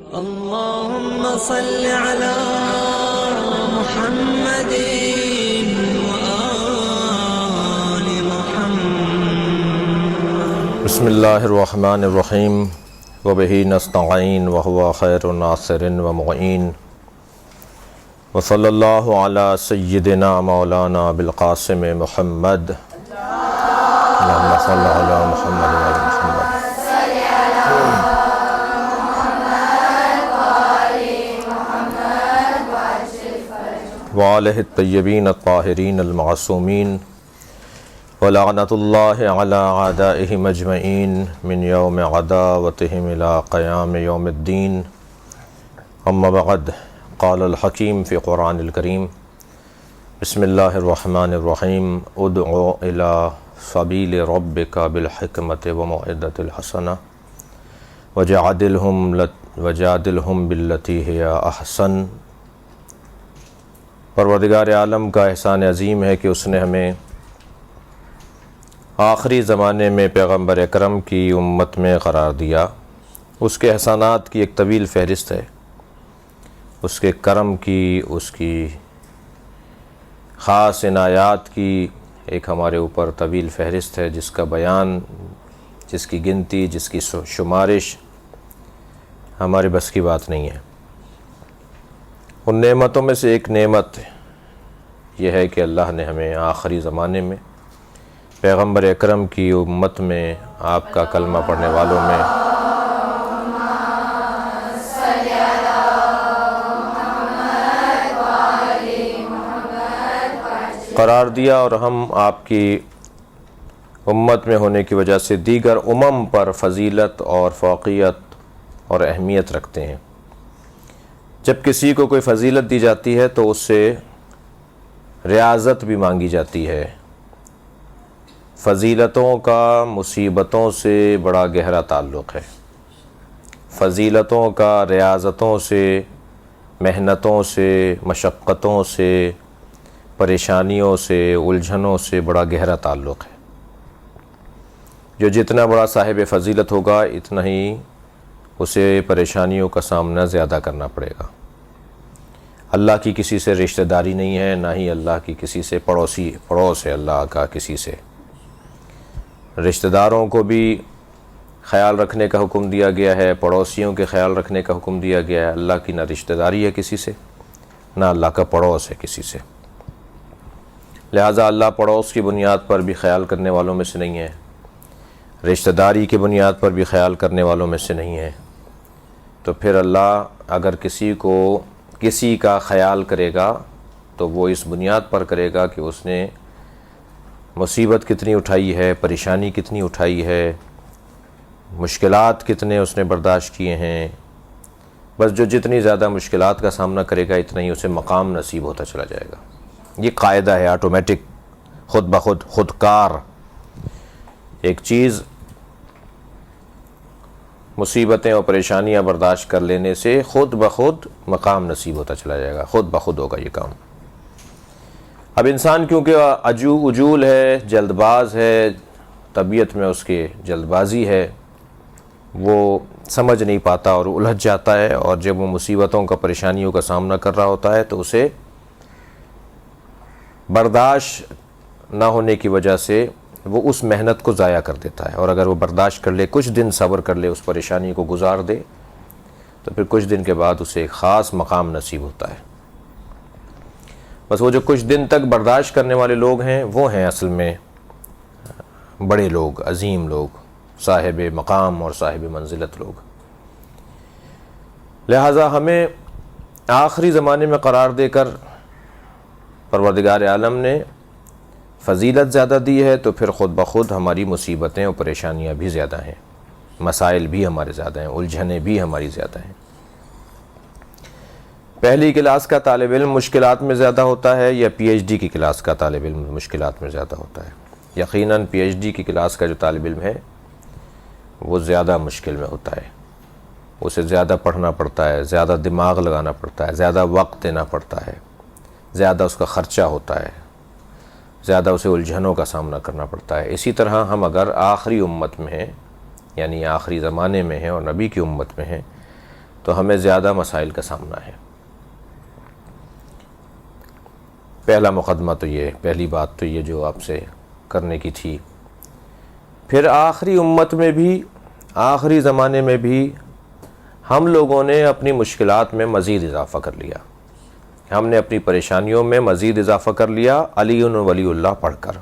اللهم صل على محمد وآل محمد. بسم اللہ الرحمن الرحیم وبہ نستعین وہو خیر ناصر ومعین وصلی اللہ علی سیدنا مولانا بالقاسم محمد اللہم صل علی محمد وعلی محمد وآلہ الطیبین الطاہرین المعصومین ولعنۃ اللہ علی اعدائہم اجمعین من یوم عداوتہم الی قیام یوم الدین. اما بعد، قال الحکیم فی قرآن الکریم بسم اللہ الرحمن الرحیم ادع الی سبیل ربک بالحکمۃ وموعظۃ الحسنہ وجادلہم باللتی ہی احسن. پروردگار عالم کا احسان عظیم ہے کہ اس نے ہمیں آخری زمانے میں پیغمبر اکرم کی امت میں قرار دیا. اس کے احسانات کی ایک طویل فہرست ہے، اس کے کرم کی، اس کی خاص عنایات کی ایک ہمارے اوپر طویل فہرست ہے، جس کا بیان، جس کی گنتی، جس کی شمارش ہمارے بس کی بات نہیں ہے. ان نعمتوں میں سے ایک نعمت یہ ہے کہ اللہ نے ہمیں آخری زمانے میں پیغمبر اکرم کی امت میں، آپ کا کلمہ پڑھنے والوں میں قرار دیا، اور ہم آپ کی امت میں ہونے کی وجہ سے دیگر امم پر فضیلت اور فوقیت اور اہمیت رکھتے ہیں. جب کسی کو کوئی فضیلت دی جاتی ہے تو اس سے ریاضت بھی مانگی جاتی ہے. فضیلتوں کا مصیبتوں سے بڑا گہرا تعلق ہے. فضیلتوں کا ریاضتوں سے، محنتوں سے، مشقتوں سے، پریشانیوں سے، الجھنوں سے بڑا گہرا تعلق ہے. جو جتنا بڑا صاحب فضیلت ہوگا اتنا ہی اسے پریشانیوں کا سامنا زیادہ کرنا پڑے گا. اللہ کی کسی سے رشتہ داری نہیں ہے، نہ ہی اللہ کی کسی سے پڑوس ہے اللہ کا کسی سے. رشتہ داروں کو بھی خیال رکھنے کا حکم دیا گیا ہے، پڑوسیوں کے خیال رکھنے کا حکم دیا گیا ہے. اللہ کی نہ رشتہ داری ہے کسی سے، نہ اللہ کا پڑوس ہے کسی سے. لہٰذا اللہ پڑوس کی بنیاد پر بھی خیال کرنے والوں میں سے نہیں ہے، رشتہ داری کی بنیاد پر بھی خیال کرنے والوں میں سے نہیں ہے. تو پھر اللہ اگر کسی کا خیال کرے گا تو وہ اس بنیاد پر کرے گا کہ اس نے مصیبت کتنی اٹھائی ہے، پریشانی کتنی اٹھائی ہے، مشکلات کتنے اس نے برداشت کیے ہیں. بس جو جتنی زیادہ مشکلات کا سامنا کرے گا اتنا ہی اسے مقام نصیب ہوتا چلا جائے گا. یہ قاعدہ ہے آٹومیٹک، خود بخود، خودکار. ایک چیز مصیبتیں اور پریشانیاں برداشت کر لینے سے خود بخود مقام نصیب ہوتا چلا جائے گا، خود بخود ہوگا یہ کام. اب انسان کیونکہ عجول ہے، جلد باز ہے، طبیعت میں اس کے جلد بازی ہے، وہ سمجھ نہیں پاتا اور الجھ جاتا ہے. اور جب وہ مصیبتوں کا، پریشانیوں کا سامنا کر رہا ہوتا ہے تو اسے برداشت نہ ہونے کی وجہ سے وہ اس محنت کو ضائع کر دیتا ہے. اور اگر وہ برداشت کر لے، کچھ دن صبر کر لے، اس پریشانی کو گزار دے، تو پھر کچھ دن کے بعد اسے ایک خاص مقام نصیب ہوتا ہے. بس وہ جو کچھ دن تک برداشت کرنے والے لوگ ہیں وہ ہیں اصل میں بڑے لوگ، عظیم لوگ، صاحب مقام اور صاحب منزلت لوگ. لہٰذا ہمیں آخری زمانے میں قرار دے کر پروردگار عالم نے فضیلت زیادہ دی ہے، تو پھر خود بخود ہماری مصیبتیں اور پریشانیاں بھی زیادہ ہیں، مسائل بھی ہمارے زیادہ ہیں، الجھنیں بھی ہماری زیادہ ہیں. پہلی کلاس کا طالب علم مشکلات میں زیادہ ہوتا ہے یا پی ایچ ڈی کی کلاس کا طالب علم مشکلات میں زیادہ ہوتا ہے؟ یقیناً پی ایچ ڈی کی کلاس کا جو طالب علم ہے وہ زیادہ مشکل میں ہوتا ہے. اسے زیادہ پڑھنا پڑتا ہے، زیادہ دماغ لگانا پڑتا ہے، زیادہ وقت دینا پڑتا ہے، زیادہ اس کا خرچہ ہوتا ہے، زیادہ اسے الجھنوں کا سامنا کرنا پڑتا ہے. اسی طرح ہم اگر آخری امت میں ہیں، یعنی آخری زمانے میں ہیں اور نبی کی امت میں ہیں، تو ہمیں زیادہ مسائل کا سامنا ہے۔ پہلا مقدمہ تو یہ، پہلی بات تو یہ جو آپ سے کرنے کی تھی۔ پھر آخری امت میں بھی، آخری زمانے میں بھی ہم لوگوں نے اپنی مشکلات میں مزید اضافہ کر لیا، ہم نے اپنی پریشانیوں میں مزید اضافہ کر لیا علی ولی اللہ پڑھ کر۔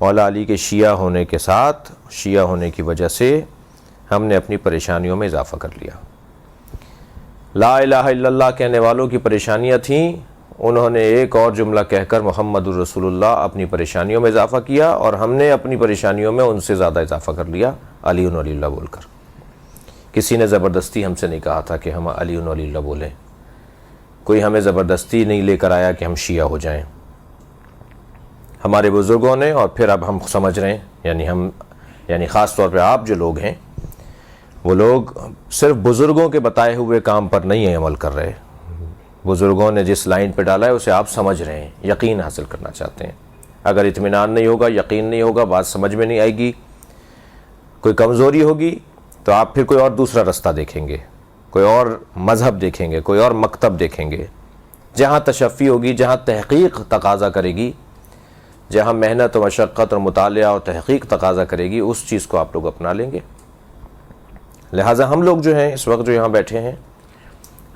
مولا علی کے شیعہ ہونے کے ساتھ، شیعہ ہونے کی وجہ سے ہم نے اپنی پریشانیوں میں اضافہ کر لیا۔ لا الہ الا اللہ کہنے والوں کی پریشانیاں تھیں، انہوں نے ایک اور جملہ کہہ کر محمد الرسول اللہ اپنی پریشانیوں میں اضافہ کیا، اور ہم نے اپنی پریشانیوں میں ان سے زیادہ اضافہ کر لیا علی ولی اللہ بول کر۔ کسی نے زبردستی ہم سے نہیں کہا تھا کہ ہم علی ولی اللہ بولیں، کوئی ہمیں زبردستی نہیں لے کر آیا کہ ہم شیعہ ہو جائیں، ہمارے بزرگوں نے، اور پھر اب ہم سمجھ رہے ہیں، یعنی خاص طور پہ آپ جو لوگ ہیں، وہ لوگ صرف بزرگوں کے بتائے ہوئے کام پر نہیں عمل کر رہے، بزرگوں نے جس لائن پہ ڈالا ہے اسے آپ سمجھ رہے ہیں، یقین حاصل کرنا چاہتے ہیں۔ اگر اطمینان نہیں ہوگا، یقین نہیں ہوگا، بات سمجھ میں نہیں آئے گی، کوئی کمزوری ہوگی، تو آپ پھر کوئی اور دوسرا رستہ دیکھیں گے، کوئی اور مذہب دیکھیں گے، کوئی اور مکتب دیکھیں گے۔ جہاں تشفی ہوگی، جہاں تحقیق تقاضا کرے گی، جہاں محنت و مشقت اور مطالعہ اور تحقیق تقاضا کرے گی، اس چیز کو آپ لوگ اپنا لیں گے۔ لہٰذا ہم لوگ جو ہیں اس وقت جو یہاں بیٹھے ہیں،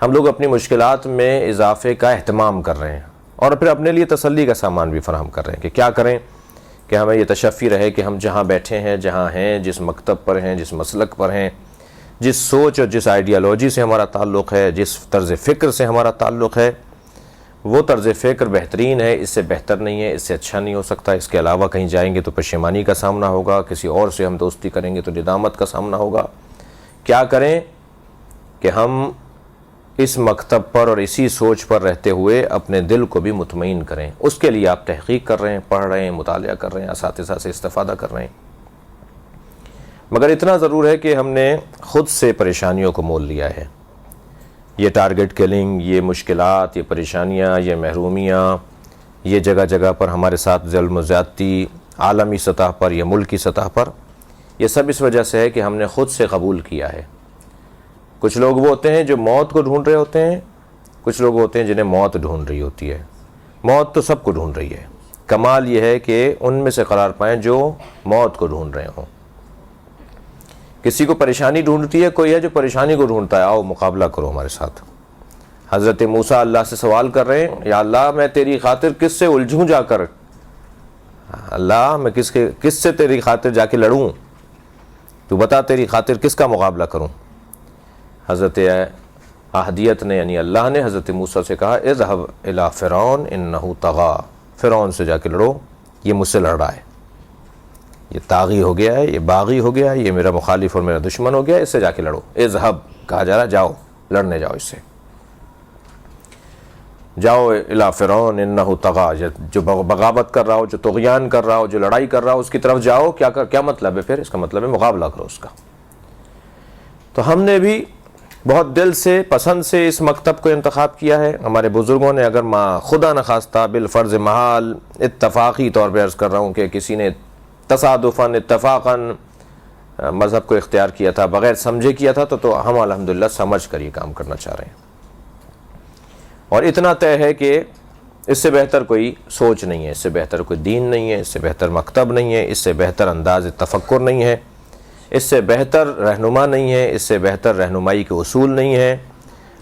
ہم لوگ اپنی مشکلات میں اضافے کا اہتمام کر رہے ہیں، اور پھر اپنے لیے تسلی کا سامان بھی فراہم کر رہے ہیں کہ کیا کریں کہ ہمیں یہ تشفی رہے کہ ہم جہاں بیٹھے ہیں، جہاں ہیں، جس مکتب پر ہیں، جس مسلک پر ہیں، جس سوچ اور جس آئیڈیالوجی سے ہمارا تعلق ہے، جس طرز فکر سے ہمارا تعلق ہے، وہ طرز فکر بہترین ہے، اس سے بہتر نہیں ہے، اس سے اچھا نہیں ہو سکتا۔ اس کے علاوہ کہیں جائیں گے تو پشیمانی کا سامنا ہوگا، کسی اور سے ہم دوستی کریں گے تو ندامت کا سامنا ہوگا۔ کیا کریں کہ ہم اس مکتب پر اور اسی سوچ پر رہتے ہوئے اپنے دل کو بھی مطمئن کریں۔ اس کے لیے آپ تحقیق کر رہے ہیں، پڑھ رہے ہیں، مطالعہ کر رہے ہیں، اساتذہ سے استفادہ کر رہے ہیں، مگر اتنا ضرور ہے کہ ہم نے خود سے پریشانیوں کو مول لیا ہے۔ یہ ٹارگٹ کلنگ، یہ مشکلات، یہ پریشانیاں، یہ محرومیاں، یہ جگہ جگہ پر ہمارے ساتھ ظلم و زیادتی، عالمی سطح پر یا ملکی سطح پر، یہ سب اس وجہ سے ہے کہ ہم نے خود سے قبول کیا ہے۔ کچھ لوگ وہ ہوتے ہیں جو موت کو ڈھونڈ رہے ہوتے ہیں، کچھ لوگ ہوتے ہیں جنہیں موت ڈھونڈ رہی ہوتی ہے۔ موت تو سب کو ڈھونڈ رہی ہے، کمال یہ ہے کہ ان میں سے قرار پائیں جو موت کو ڈھونڈ رہے ہوں۔ کسی کو پریشانی ڈھونڈتی ہے، کوئی ہے جو پریشانی کو ڈھونڈتا ہے، آؤ مقابلہ کرو ہمارے ساتھ۔ حضرت موسیٰ اللہ سے سوال کر رہے ہیں، یا اللہ میں تیری خاطر کس سے الجھوں جا کر، اللہ میں کس سے تیری خاطر جا کے لڑوں، تو بتا تیری خاطر کس کا مقابلہ کروں۔ حضرت احدیت نے یعنی اللہ نے حضرت موسیٰ سے کہا اذهب الى فرعون انه طغى، فرعون سے جا کے لڑو، یہ مجھ سے لڑ رہا ہے، یہ طاغی ہو گیا ہے، یہ باغی ہو گیا ہے، یہ میرا مخالف اور میرا دشمن ہو گیا ہے، اس سے جا کے لڑو۔ اذهب کہا جا رہا، جاؤ لڑنے جاؤ، اس سے جاؤ الى فرعون انه طغى، جو بغاوت کر رہا ہو، جو طغیان کر رہا ہو، جو لڑائی کر رہا ہو، اس کی طرف جاؤ۔ کیا مطلب ہے پھر؟ اس کا مطلب ہے مقابلہ کرو اس کا۔ تو ہم نے بھی بہت دل سے، پسند سے اس مکتب کو انتخاب کیا ہے۔ ہمارے بزرگوں نے اگر خدا نخواستہ بالفرض محال اتفاقی طور پہ عرض کر رہا ہوں کہ کسی نے تصادفاً اتفاقاً مذہب کو اختیار کیا تھا، بغیر سمجھے کیا تھا، تو ہم الحمدللہ سمجھ کر یہ کام کرنا چاہ رہے ہیں، اور اتنا طے ہے کہ اس سے بہتر کوئی سوچ نہیں ہے، اس سے بہتر کوئی دین نہیں ہے، اس سے بہتر مکتب نہیں ہے، اس سے بہتر انداز تفکر نہیں ہے، اس سے بہتر رہنما نہیں ہے، اس سے بہتر رہنمائی کے اصول نہیں ہے۔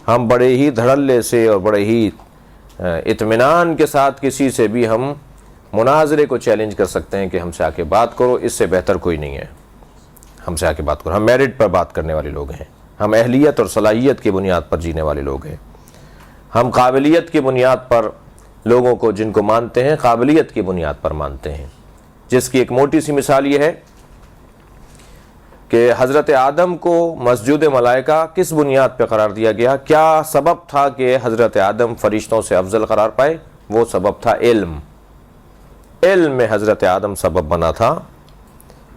ہم بڑے ہی دھڑلے سے اور بڑے ہی اطمینان کے ساتھ کسی سے بھی ہم مناظرے کو چیلنج کر سکتے ہیں کہ ہم سے آ کے بات کرو، اس سے بہتر کوئی نہیں ہے، ہم سے آ کے بات کرو۔ ہم میرٹ پر بات کرنے والے لوگ ہیں، ہم اہلیت اور صلاحیت کی بنیاد پر جینے والے لوگ ہیں، ہم قابلیت کی بنیاد پر لوگوں کو جن کو مانتے ہیں قابلیت کی بنیاد پر مانتے ہیں، جس کی ایک موٹی سی مثال یہ ہے کہ حضرت آدم کو مسجود ملائکہ کس بنیاد پہ قرار دیا گیا؟ کیا سبب تھا کہ حضرت آدم فرشتوں سے افضل قرار پائے؟ وہ سبب تھا علم۔ علم میں حضرت آدم سبب بنا تھا۔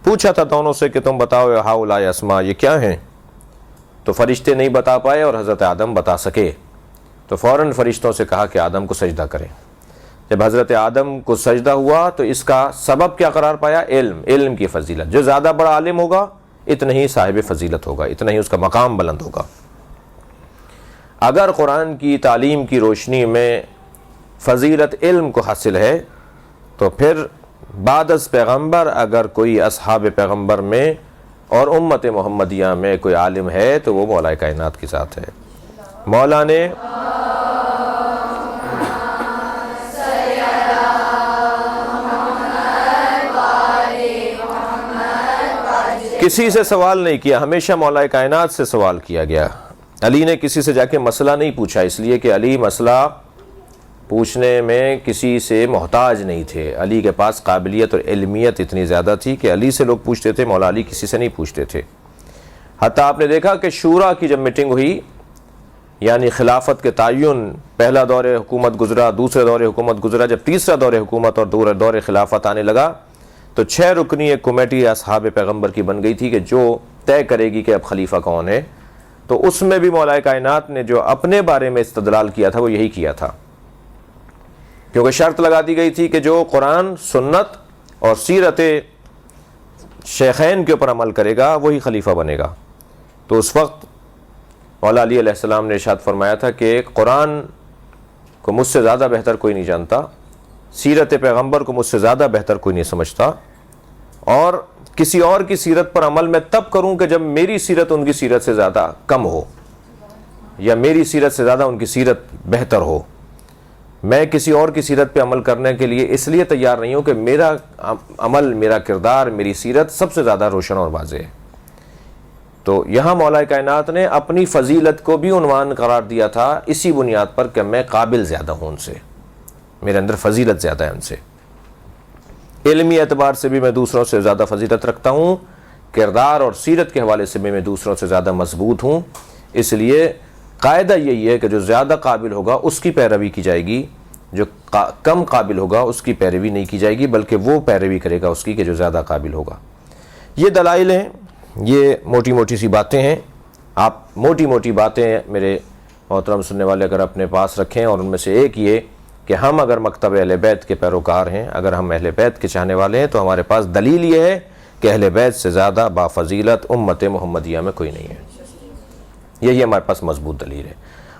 پوچھا تھا دونوں سے کہ تم بتاؤ ہؤلاء اسماء، یہ کیا ہیں؟ تو فرشتے نہیں بتا پائے اور حضرت آدم بتا سکے، تو فوراً فرشتوں سے کہا کہ آدم کو سجدہ کریں۔ جب حضرت آدم کو سجدہ ہوا تو اس کا سبب کیا قرار پایا؟ علم، علم کی فضیلت۔ جو زیادہ بڑا عالم ہوگا اتنا ہی صاحب فضیلت ہوگا، اتنا ہی اس کا مقام بلند ہوگا۔ اگر قرآن کی تعلیم کی روشنی میں فضیلت علم کو حاصل ہے تو پھر بعد از پیغمبر اگر کوئی اصحاب پیغمبر میں اور امت محمدیہ میں کوئی عالم ہے تو وہ مولا کائنات کی ذات ہے۔ مولا نے کسی سے سوال نہیں کیا، ہمیشہ مولا کائنات سے سوال کیا گیا۔ علی نے کسی سے جا کے مسئلہ نہیں پوچھا، اس لیے کہ علی مسئلہ پوچھنے میں کسی سے محتاج نہیں تھے۔ علی کے پاس قابلیت اور علمیت اتنی زیادہ تھی کہ علی سے لوگ پوچھتے تھے، مولا علی کسی سے نہیں پوچھتے تھے۔ حتیٰ آپ نے دیکھا کہ شورا کی جب میٹنگ ہوئی، یعنی خلافت کے تعین، پہلا دور حکومت گزرا، دوسرے دور حکومت گزرا، جب تیسرا دور حکومت اور دور خلافت آنے لگا تو 6 رکنی ایک کمیٹی اصحاب پیغمبر کی بن گئی تھی کہ جو طے کرے گی کہ اب خلیفہ کون ہے۔ تو اس میں بھی مولا کائنات نے جو اپنے بارے میں استدلال کیا تھا وہ یہی کیا تھا، کیونکہ شرط لگا دی گئی تھی کہ جو قرآن، سنت اور سیرت شیخین کے اوپر عمل کرے گا وہی خلیفہ بنے گا۔ تو اس وقت مولا علی علیہ السلام نے ارشاد فرمایا تھا کہ قرآن کو مجھ سے زیادہ بہتر کوئی نہیں جانتا، سیرت پیغمبر کو مجھ سے زیادہ بہتر کوئی نہیں سمجھتا، اور کسی اور کی سیرت پر عمل میں تب کروں کہ جب میری سیرت ان کی سیرت سے زیادہ کم ہو یا میری سیرت سے زیادہ ان کی سیرت بہتر ہو۔ میں کسی اور کی سیرت پہ عمل کرنے کے لیے اس لیے تیار نہیں ہوں کہ میرا عمل، میرا کردار، میری سیرت سب سے زیادہ روشن اور واضح ہے۔ تو یہاں مولا کائنات نے اپنی فضیلت کو بھی عنوان قرار دیا تھا اسی بنیاد پر کہ میں قابل زیادہ ہوں ان سے، میرے اندر فضیلت زیادہ ہے ان سے، علمی اعتبار سے بھی میں دوسروں سے زیادہ فضیلت رکھتا ہوں، کردار اور سیرت کے حوالے سے بھی میں دوسروں سے زیادہ مضبوط ہوں۔ اس لیے قاعدہ یہی ہے کہ جو زیادہ قابل ہوگا اس کی پیروی کی جائے گی، جو کم قابل ہوگا اس کی پیروی نہیں کی جائے گی، بلکہ وہ پیروی کرے گا اس کی کہ جو زیادہ قابل ہوگا۔ یہ دلائل ہیں، یہ موٹی موٹی سی باتیں ہیں۔ آپ موٹی موٹی باتیں میرے محترم سننے والے اگر اپنے پاس رکھیں، اور ان میں سے ایک یہ کہ ہم اگر مکتب اہل بیت کے پیروکار ہیں، اگر ہم اہل بیت کے چاہنے والے ہیں تو ہمارے پاس دلیل یہ ہے کہ اہل بیت سے زیادہ بافضیلت امت محمدیہ میں کوئی نہیں ہے۔ یہی ہمارے پاس مضبوط دلیل ہے،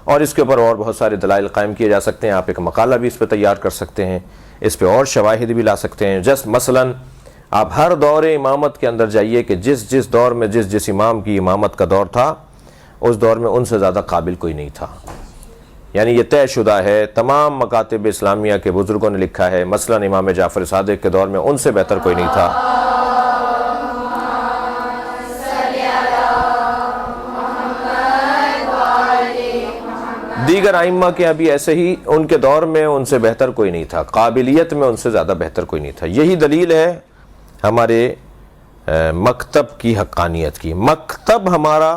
اور اس کے اوپر اور بہت سارے دلائل قائم کیے جا سکتے ہیں۔ آپ ایک مقالہ بھی اس پہ تیار کر سکتے ہیں، اس پہ اور شواہد بھی لا سکتے ہیں۔ مثلاً آپ ہر دور امامت کے اندر جائیے کہ جس دور میں جس امام کی امامت کا دور تھا اس دور میں ان سے زیادہ قابل کوئی نہیں تھا، یعنی یہ طے شدہ ہے، تمام مکاتب اسلامیہ کے بزرگوں نے لکھا ہے۔ مثلاً امام جعفر صادق کے دور میں ان سے بہتر کوئی نہیں تھا۔ دیگر ائمہ کے ابھی ایسے ہی ان کے دور میں ان سے بہتر کوئی نہیں تھا، قابلیت میں ان سے زیادہ بہتر کوئی نہیں تھا۔ یہی دلیل ہے ہمارے مکتب کی حقانیت کی۔ مکتب ہمارا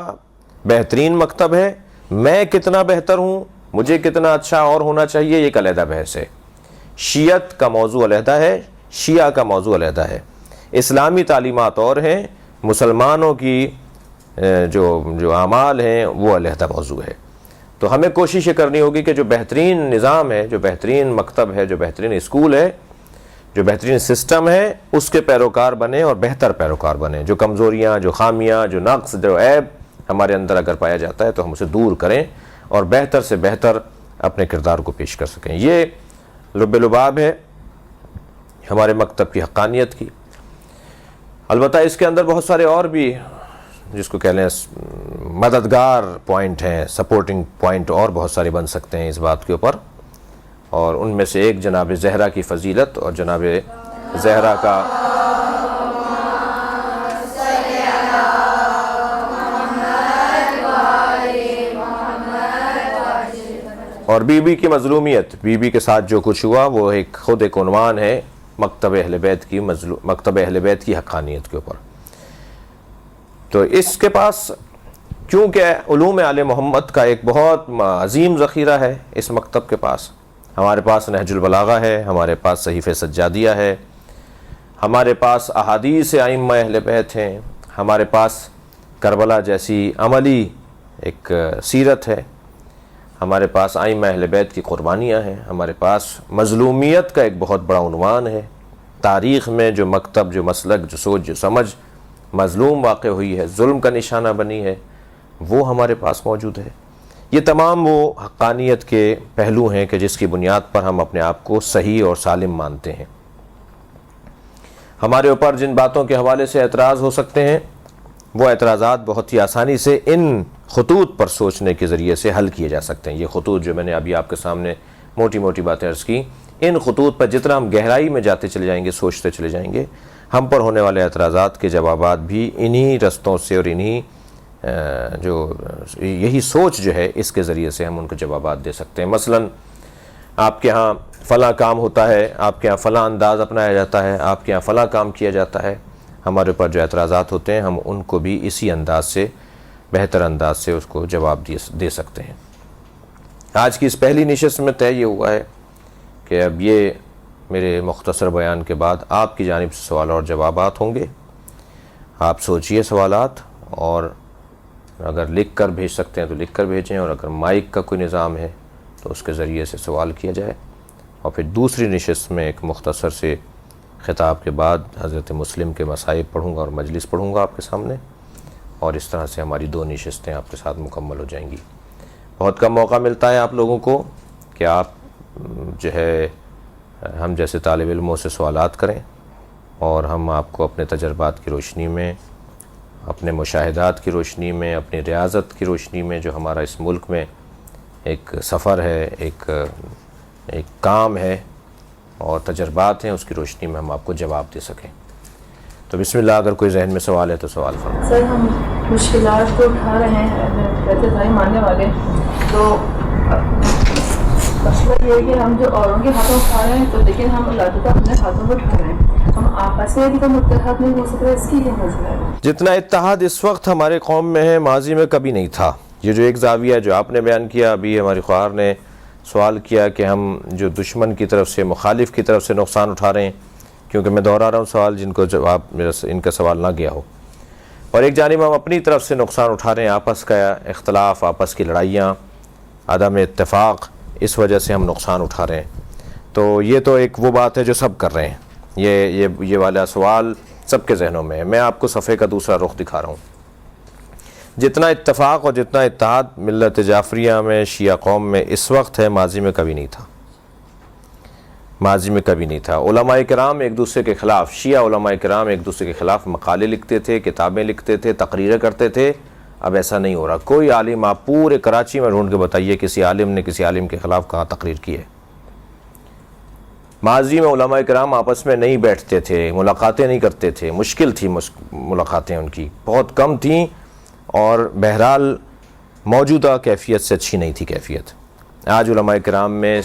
بہترین مکتب ہے، میں کتنا بہتر ہوں، مجھے کتنا اچھا اور ہونا چاہیے، یہ ایک علیحدہ بحث ہے۔ شیعت کا موضوع علیحدہ ہے، شیعہ کا موضوع علیحدہ ہے، اسلامی تعلیمات اور ہیں، مسلمانوں کی جو اعمال ہیں وہ علیحدہ موضوع ہے۔ تو ہمیں کوشش یہ کرنی ہوگی کہ جو بہترین نظام ہے، جو بہترین مکتب ہے، جو بہترین اسکول ہے، جو بہترین سسٹم ہے، اس کے پیروکار بنے اور بہتر پیروکار بنے۔ جو کمزوریاں، جو خامیاں، جو نقص، جو عیب ہمارے اندر اگر پایا جاتا ہے تو ہم اسے دور کریں اور بہتر سے بہتر اپنے کردار کو پیش کر سکیں۔ یہ لب لباب ہے ہمارے مکتب کی حقانیت کی۔ البتہ اس کے اندر بہت سارے اور بھی جس کو کہہ لیں مددگار پوائنٹ ہیں، سپورٹنگ پوائنٹ اور بہت سارے بن سکتے ہیں اس بات کے اوپر، اور ان میں سے ایک جناب زہرا کی فضیلت اور جناب زہرا کا اور بی بی کی مظلومیت، بی بی کے ساتھ جو کچھ ہوا وہ خود ایک عنوان ہے مکتب اہل بیت کی حقانیت کے اوپر۔ تو اس کے پاس کیونکہ علوم آل محمد کا ایک بہت عظیم ذخیرہ ہے اس مکتب کے پاس، ہمارے پاس نہج البلاغہ ہے، ہمارے پاس صحیفہ سجادیہ ہے، ہمارے پاس احادیث ائمہ اہل بیت ہیں، ہمارے پاس کربلا جیسی عملی ایک سیرت ہے، ہمارے پاس ائمہ اہل بیت کی قربانیاں ہیں، ہمارے پاس مظلومیت کا ایک بہت بڑا عنوان ہے۔ تاریخ میں جو مکتب، جو مسلک، جو سوچ، جو سمجھ مظلوم واقع ہوئی ہے، ظلم کا نشانہ بنی ہے، وہ ہمارے پاس موجود ہے۔ یہ تمام وہ حقانیت کے پہلو ہیں کہ جس کی بنیاد پر ہم اپنے آپ کو صحیح اور سالم مانتے ہیں۔ ہمارے اوپر جن باتوں کے حوالے سے اعتراض ہو سکتے ہیں وہ اعتراضات بہت ہی آسانی سے ان خطوط پر سوچنے کے ذریعے سے حل کیے جا سکتے ہیں۔ یہ خطوط جو میں نے ابھی آپ کے سامنے موٹی موٹی باتیں عرض کی، ان خطوط پر جتنا ہم گہرائی میں جاتے چلے جائیں گے، سوچتے چلے جائیں گے، ہم پر ہونے والے اعتراضات کے جوابات بھی انہی رستوں سے اور انہی یہی سوچ جو ہے اس کے ذریعے سے ہم ان کو جوابات دے سکتے ہیں۔ مثلا آپ کے ہاں فلاں کام ہوتا ہے، آپ کے ہاں فلاں انداز اپنایا جاتا ہے، آپ کے ہاں فلاں کام کیا جاتا ہے، ہمارے اوپر جو اعتراضات ہوتے ہیں ہم ان کو بھی اسی انداز سے، بہتر انداز سے اس کو جواب دے سکتے ہیں۔ آج کی اس پہلی نشست میں طے یہ ہوا ہے کہ اب یہ میرے مختصر بیان کے بعد آپ کی جانب سے سوال اور جوابات ہوں گے۔ آپ سوچئے سوالات، اور اگر لکھ کر بھیج سکتے ہیں تو لکھ کر بھیجیں، اور اگر مائک کا کوئی نظام ہے تو اس کے ذریعے سے سوال کیا جائے، اور پھر دوسری نشست میں ایک مختصر سے خطاب کے بعد حضرت مسلم کے مصائب پڑھوں گا اور مجلس پڑھوں گا آپ کے سامنے، اور اس طرح سے ہماری 2 نشستیں آپ کے ساتھ مکمل ہو جائیں گی۔ بہت کم موقع ملتا ہے آپ لوگوں کو کہ آپ جو ہے ہم جیسے طالب علموں سے سوالات کریں، اور ہم آپ کو اپنے تجربات کی روشنی میں، اپنے مشاہدات کی روشنی میں، اپنی ریاضت کی روشنی میں، جو ہمارا اس ملک میں ایک سفر ہے، ایک کام ہے اور تجربات ہیں، اس کی روشنی میں ہم آپ کو جواب دے سکیں۔ تو بسم اللہ، اگر کوئی ذہن میں سوال ہے تو سوال فرمائیں۔ سر، ہم مشکلات کو اٹھا رہے ہیں کہتے بھائی ماننے والے، تو مسئلہ یہ ہے کہ ہم جو اوروں کے ہاتھوں اٹھا رہے ہیں تو لیکن ہم اللہ کا اپنے ہاتھوں کو اٹھا رہے ہیں، ہم آپس میں بھی تو متحد نہیں ہو سکتے، اس کی کیا مسئلہ ہے؟ جتنا اتحاد اس وقت ہمارے قوم میں ہے، ماضی میں کبھی نہیں تھا۔ یہ جو ایک زاویہ جو آپ نے بیان کیا، ابھی ہماری خواہر نے سوال کیا کہ ہم جو دشمن کی طرف سے، مخالف کی طرف سے نقصان اٹھا رہے ہیں، کیونکہ میں دہرا رہا ہوں سوال جن کو جواب ان کا سوال نہ گیا ہو، اور ایک جانب ہم اپنی طرف سے نقصان اٹھا رہے ہیں، آپس کا اختلاف، آپس کی لڑائیاں، عدم اتفاق، اس وجہ سے ہم نقصان اٹھا رہے ہیں۔ تو یہ تو ایک وہ بات ہے جو سب کر رہے ہیں، یہ والا سوال سب کے ذہنوں میں ہے۔ میں آپ کو صفحے کا دوسرا رخ دکھا رہا ہوں۔ جتنا اتفاق اور جتنا اتحاد ملت جعفریہ میں، شیعہ قوم میں اس وقت ہے، ماضی میں کبھی نہیں تھا، ماضی میں کبھی نہیں تھا۔ علماء کرام ایک دوسرے کے خلاف، شیعہ علماء کرام ایک دوسرے کے خلاف مقالے لکھتے تھے، کتابیں لکھتے تھے، تقریریں کرتے تھے۔ اب ایسا نہیں ہو رہا۔ کوئی عالم آپ پورے کراچی میں ڈھونڈ کے بتائیے کسی عالم نے کسی عالم کے خلاف کہاں تقریر کی ہے۔ ماضی میں علماء کرام آپس میں نہیں بیٹھتے تھے، ملاقاتیں نہیں کرتے تھے، مشکل تھی ملاقاتیں، ان کی بہت کم تھیں، اور بہرحال موجودہ کیفیت سے اچھی نہیں تھی کیفیت۔ آج علماء کرام میں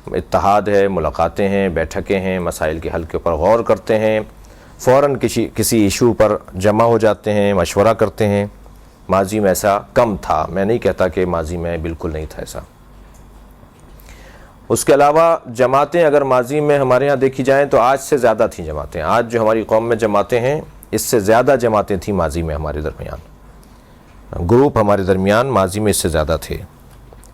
اتحاد ہے، ملاقاتیں ہیں، بیٹھکیں ہیں، مسائل کے حل کے اوپر غور کرتے ہیں، فوراً کسی ایشو پر جمع ہو جاتے ہیں، مشورہ کرتے ہیں۔ ماضی میں ایسا کم تھا، میں نہیں کہتا کہ ماضی میں بالکل نہیں تھا ایسا۔ اس کے علاوہ جماعتیں اگر ماضی میں ہمارے ہاں دیکھی جائیں تو آج سے زیادہ تھیں جماعتیں۔ آج جو ہماری قوم میں جماعتیں ہیں، اس سے زیادہ جماعتیں تھیں ماضی میں ہمارے درمیان، گروپ ہمارے درمیان ماضی میں اس سے زیادہ تھے۔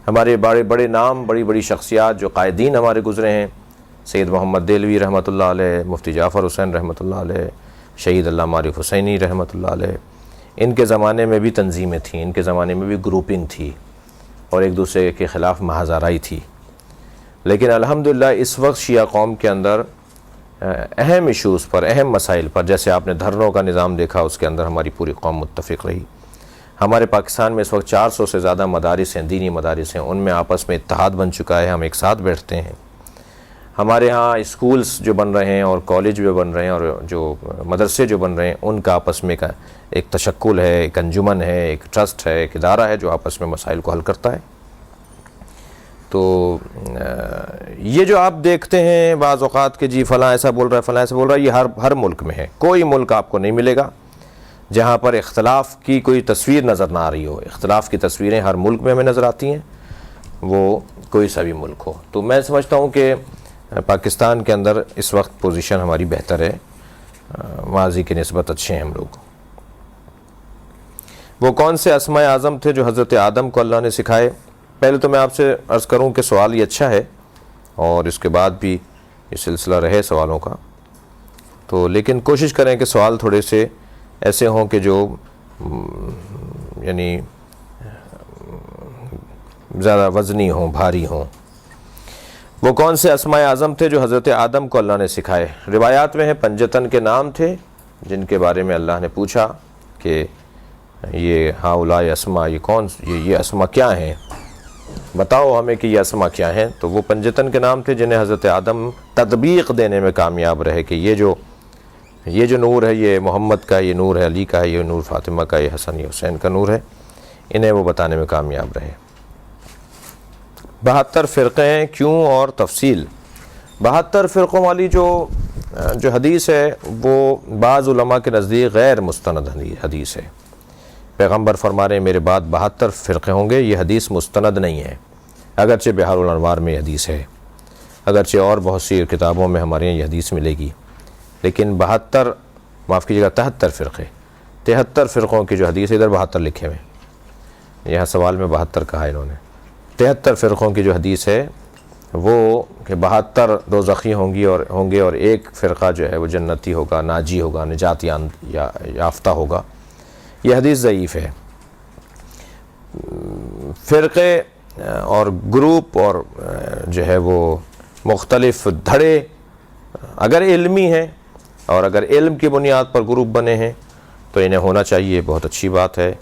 ہمارے بڑے بڑے نام، بڑی بڑی شخصیات جو قائدین ہمارے گزرے ہیں، سید محمد دہلوی رحمۃ اللہ علیہ، مفتی جعفر حسین رحمۃ اللہ علیہ، شہید علامہ عارف حسینی رحمۃ اللہ علیہ، ان کے زمانے میں بھی تنظیمیں تھیں، ان کے زمانے میں بھی گروپنگ تھی، اور ایک دوسرے کے خلاف محاذ آرائی تھی۔ لیکن الحمدللہ اس وقت شیعہ قوم کے اندر اہم ایشوز پر، اہم مسائل پر، جیسے آپ نے دھرنوں کا نظام دیکھا، اس کے اندر ہماری پوری قوم متفق رہی۔ ہمارے پاکستان میں اس وقت 400 سے زیادہ مدارس ہیں، دینی مدارس ہیں، ان میں آپس میں اتحاد بن چکا ہے، ہم ایک ساتھ بیٹھتے ہیں۔ ہمارے ہاں اسکولز جو بن رہے ہیں اور کالج جو بن رہے ہیں اور جو مدرسے جو بن رہے ہیں، ان کا آپس میں ایک تشکل ہے، ایک انجمن ہے، ایک ٹرسٹ ہے، ایک ادارہ ہے جو آپس میں مسائل کو حل کرتا ہے۔ تو یہ جو آپ دیکھتے ہیں بعض اوقات کہ جی فلاں ایسا بول رہا ہے، فلاں ایسا بول رہا ہے، یہ ہر ملک میں ہے۔ کوئی ملک آپ کو نہیں ملے گا جہاں پر اختلاف کی کوئی تصویر نظر نہ آ رہی ہو۔ اختلاف کی تصویریں ہر ملک میں ہمیں نظر آتی ہیں، وہ کوئی سا بھی ملک ہو۔ تو میں سمجھتا ہوں کہ پاکستان کے اندر اس وقت پوزیشن ہماری بہتر ہے، ماضی کی نسبت اچھے ہیں ہم لوگ۔ وہ کون سے اسماء اعظم تھے جو حضرت آدم کو اللہ نے سکھائے؟ پہلے تو میں آپ سے عرض کروں کہ سوال یہ اچھا ہے، اور اس کے بعد بھی یہ سلسلہ رہے سوالوں کا، تو لیکن کوشش کریں کہ سوال تھوڑے سے ایسے ہوں کہ جو یعنی زیادہ وزنی ہوں، بھاری ہوں۔ وہ کون سے اسماء اعظم تھے جو حضرت آدم کو اللہ نے سکھائے؟ روایات میں ہیں پنجتن کے نام تھے جن کے بارے میں اللہ نے پوچھا کہ یہ ہاؤلاء اسماء، یہ اسماء کیا ہیں، بتاؤ ہمیں کہ یہ اسماء کیا ہیں۔ تو وہ پنجتن کے نام تھے جنہیں حضرت آدم تطبیق دینے میں کامیاب رہے کہ یہ جو نور ہے یہ محمد کا، یہ نور ہے علی کا، یہ نور فاطمہ کا، یہ حسن یہ حسین کا نور ہے، انہیں وہ بتانے میں کامیاب رہے۔ 72 فرقے ہیں، کیوں اور تفصیل؟ 72 فرقوں والی جو حدیث ہے وہ بعض علماء کے نزدیک غیر مستند حدیث ہے۔ پیغمبر فرما رہے ہیں میرے بعد 72 فرقے ہوں گے، یہ حدیث مستند نہیں ہے، اگرچہ بحار الانوار میں یہ حدیث ہے، اگرچہ اور بہت سی کتابوں میں ہمارے یہاں یہ حدیث ملے گی، لیکن 73 فرقے، 73 فرقوں کی جو حدیث ہے، ادھر 72 لکھے ہوئے، یہاں سوال میں 72 کہا انہوں نے۔ 73 فرقوں کی جو حدیث ہے وہ کہ 72 دوزخی ہوں گے اور ایک فرقہ جو ہے وہ جنتی ہوگا، ناجی ہوگا، نجات یافتہ ہوگا، یہ حدیث ضعیف ہے۔ فرقے اور گروپ اور جو ہے وہ مختلف دھڑے اگر علمی ہیں اور اگر علم کی بنیاد پر گروپ بنے ہیں تو انہیں ہونا چاہیے، بہت اچھی بات ہے۔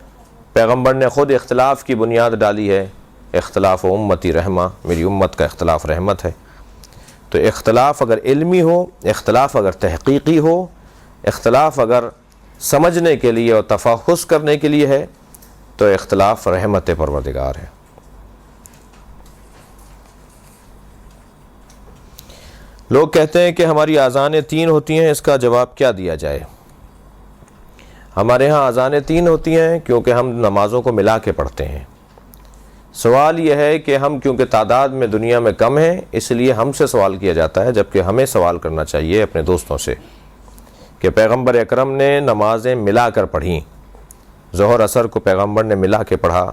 پیغمبر نے خود اختلاف کی بنیاد ڈالی ہے، اختلاف امتی رحمہ، میری امت کا اختلاف رحمت ہے۔ تو اختلاف اگر علمی ہو، اختلاف اگر تحقیقی ہو، اختلاف اگر سمجھنے کے لیے اور تفحص کرنے کے لیے ہے تو اختلاف رحمت پروردگار ہے۔ لوگ کہتے ہیں کہ ہماری اذانیں 3 ہوتی ہیں، اس کا جواب کیا دیا جائے؟ ہمارے ہاں اذانیں 3 ہوتی ہیں کیونکہ ہم نمازوں کو ملا کے پڑھتے ہیں۔ سوال یہ ہے کہ ہم کیونکہ تعداد میں دنیا میں کم ہیں اس لیے ہم سے سوال کیا جاتا ہے، جبکہ ہمیں سوال کرنا چاہیے اپنے دوستوں سے کہ پیغمبر اکرم نے نمازیں ملا کر پڑھیں، ظہر عصر کو پیغمبر نے ملا کے پڑھا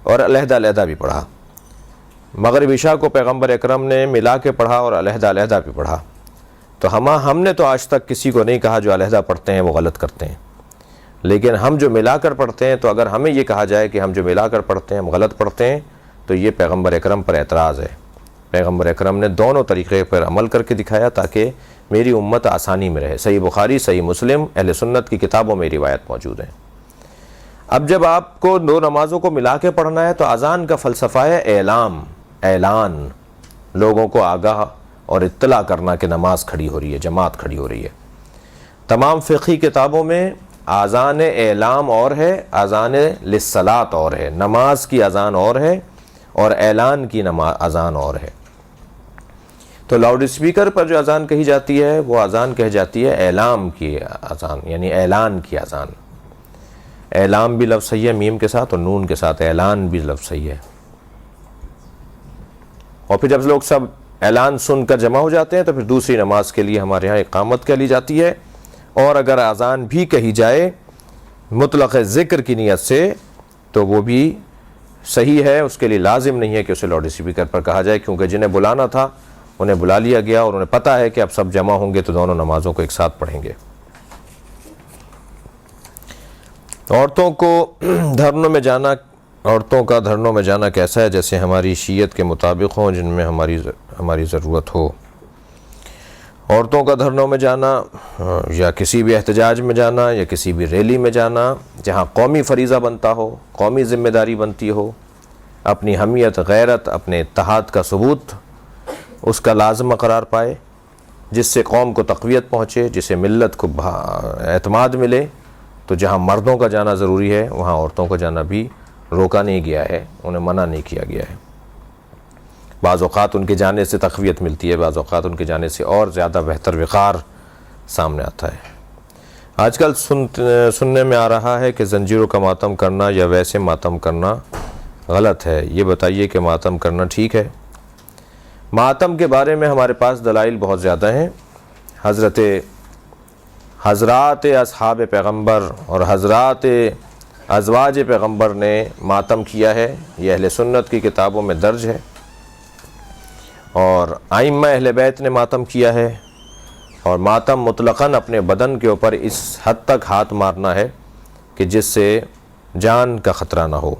اور علیحدہ علیحدہ بھی پڑھا، مغرب عشاء کو پیغمبر اکرم نے ملا کے پڑھا اور علیحدہ علیحدہ بھی پڑھا۔ تو ہم نے تو آج تک کسی کو نہیں کہا جو علیحدہ پڑھتے ہیں وہ غلط کرتے ہیں، لیکن ہم جو ملا کر پڑھتے ہیں، تو اگر ہمیں یہ کہا جائے کہ ہم جو ملا کر پڑھتے ہیں ہم غلط پڑھتے ہیں تو یہ پیغمبر اکرم پر اعتراض ہے۔ پیغمبر اکرم نے دونوں طریقے پر عمل کر کے دکھایا تاکہ میری امت آسانی میں رہے۔ صحیح بخاری، صحیح مسلم، اہل سنت کی کتابوں میں روایت موجود ہیں۔ اب جب آپ کو 2 نمازوں کو ملا کے پڑھنا ہے تو اذان کا فلسفہ ہے اعلان، لوگوں کو آگاہ اور اطلاع کرنا کہ نماز کھڑی ہو رہی ہے، جماعت کھڑی ہو رہی ہے۔ تمام فقہی کتابوں میں اذان اعلام اور ہے، اذان للصلاۃ اور ہے، نماز کی اذان اور ہے اور اعلان کی اذان اور ہے۔ تو لاؤڈ اسپیکر پر جو اذان کہی جاتی ہے وہ اذان کہی جاتی ہے اعلام کی اذان، یعنی اعلان کی اذان۔ اعلام بھی لفظ صحیح ہے میم کے ساتھ اور نون کے ساتھ، اعلان بھی لفظ صحیح ہے۔ اور پھر جب لوگ سب اعلان سن کر جمع ہو جاتے ہیں تو پھر دوسری نماز کے لیے ہمارے ہاں اقامت کہی جاتی ہے، اور اگر اذان بھی کہی جائے مطلق ذکر کی نیت سے تو وہ بھی صحیح ہے، اس کے لیے لازم نہیں ہے کہ اسے لاؤڈ اسپیکر پر کہا جائے، کیونکہ جنہیں بلانا تھا انہیں بلا لیا گیا اور انہیں پتہ ہے کہ اب سب جمع ہوں گے تو دونوں نمازوں کو ایک ساتھ پڑھیں گے۔ عورتوں کا دھرنوں میں جانا کیسا ہے؟ جیسے ہماری شیعت کے مطابق ہوں، جن میں ہماری ضرورت ہو۔ عورتوں کا دھرنوں میں جانا یا کسی بھی احتجاج میں جانا یا کسی بھی ریلی میں جانا جہاں قومی فریضہ بنتا ہو، قومی ذمہ داری بنتی ہو، اپنی حمیت، غیرت، اپنے اتحاد کا ثبوت اس کا لازمہ قرار پائے، جس سے قوم کو تقویت پہنچے، جسے ملت کو اعتماد ملے، تو جہاں مردوں کا جانا ضروری ہے وہاں عورتوں کا جانا بھی روکا نہیں گیا ہے، انہیں منع نہیں کیا گیا ہے۔ بعض اوقات ان کے جانے سے تقویت ملتی ہے، بعض اوقات ان کے جانے سے اور زیادہ بہتر وقار سامنے آتا ہے۔ آج کل سننے میں آ رہا ہے کہ زنجیروں کا ماتم کرنا یا ویسے ماتم کرنا غلط ہے، یہ بتائیے کہ ماتم کرنا ٹھیک ہے؟ ماتم کے بارے میں ہمارے پاس دلائل بہت زیادہ ہیں۔ حضرات اصحاب پیغمبر اور حضرات ازواج پیغمبر نے ماتم کیا ہے، یہ اہل سنت کی کتابوں میں درج ہے، اور ائمہ اہل بیت نے ماتم کیا ہے۔ اور ماتم مطلقاً اپنے بدن کے اوپر اس حد تک ہاتھ مارنا ہے کہ جس سے جان کا خطرہ نہ ہو،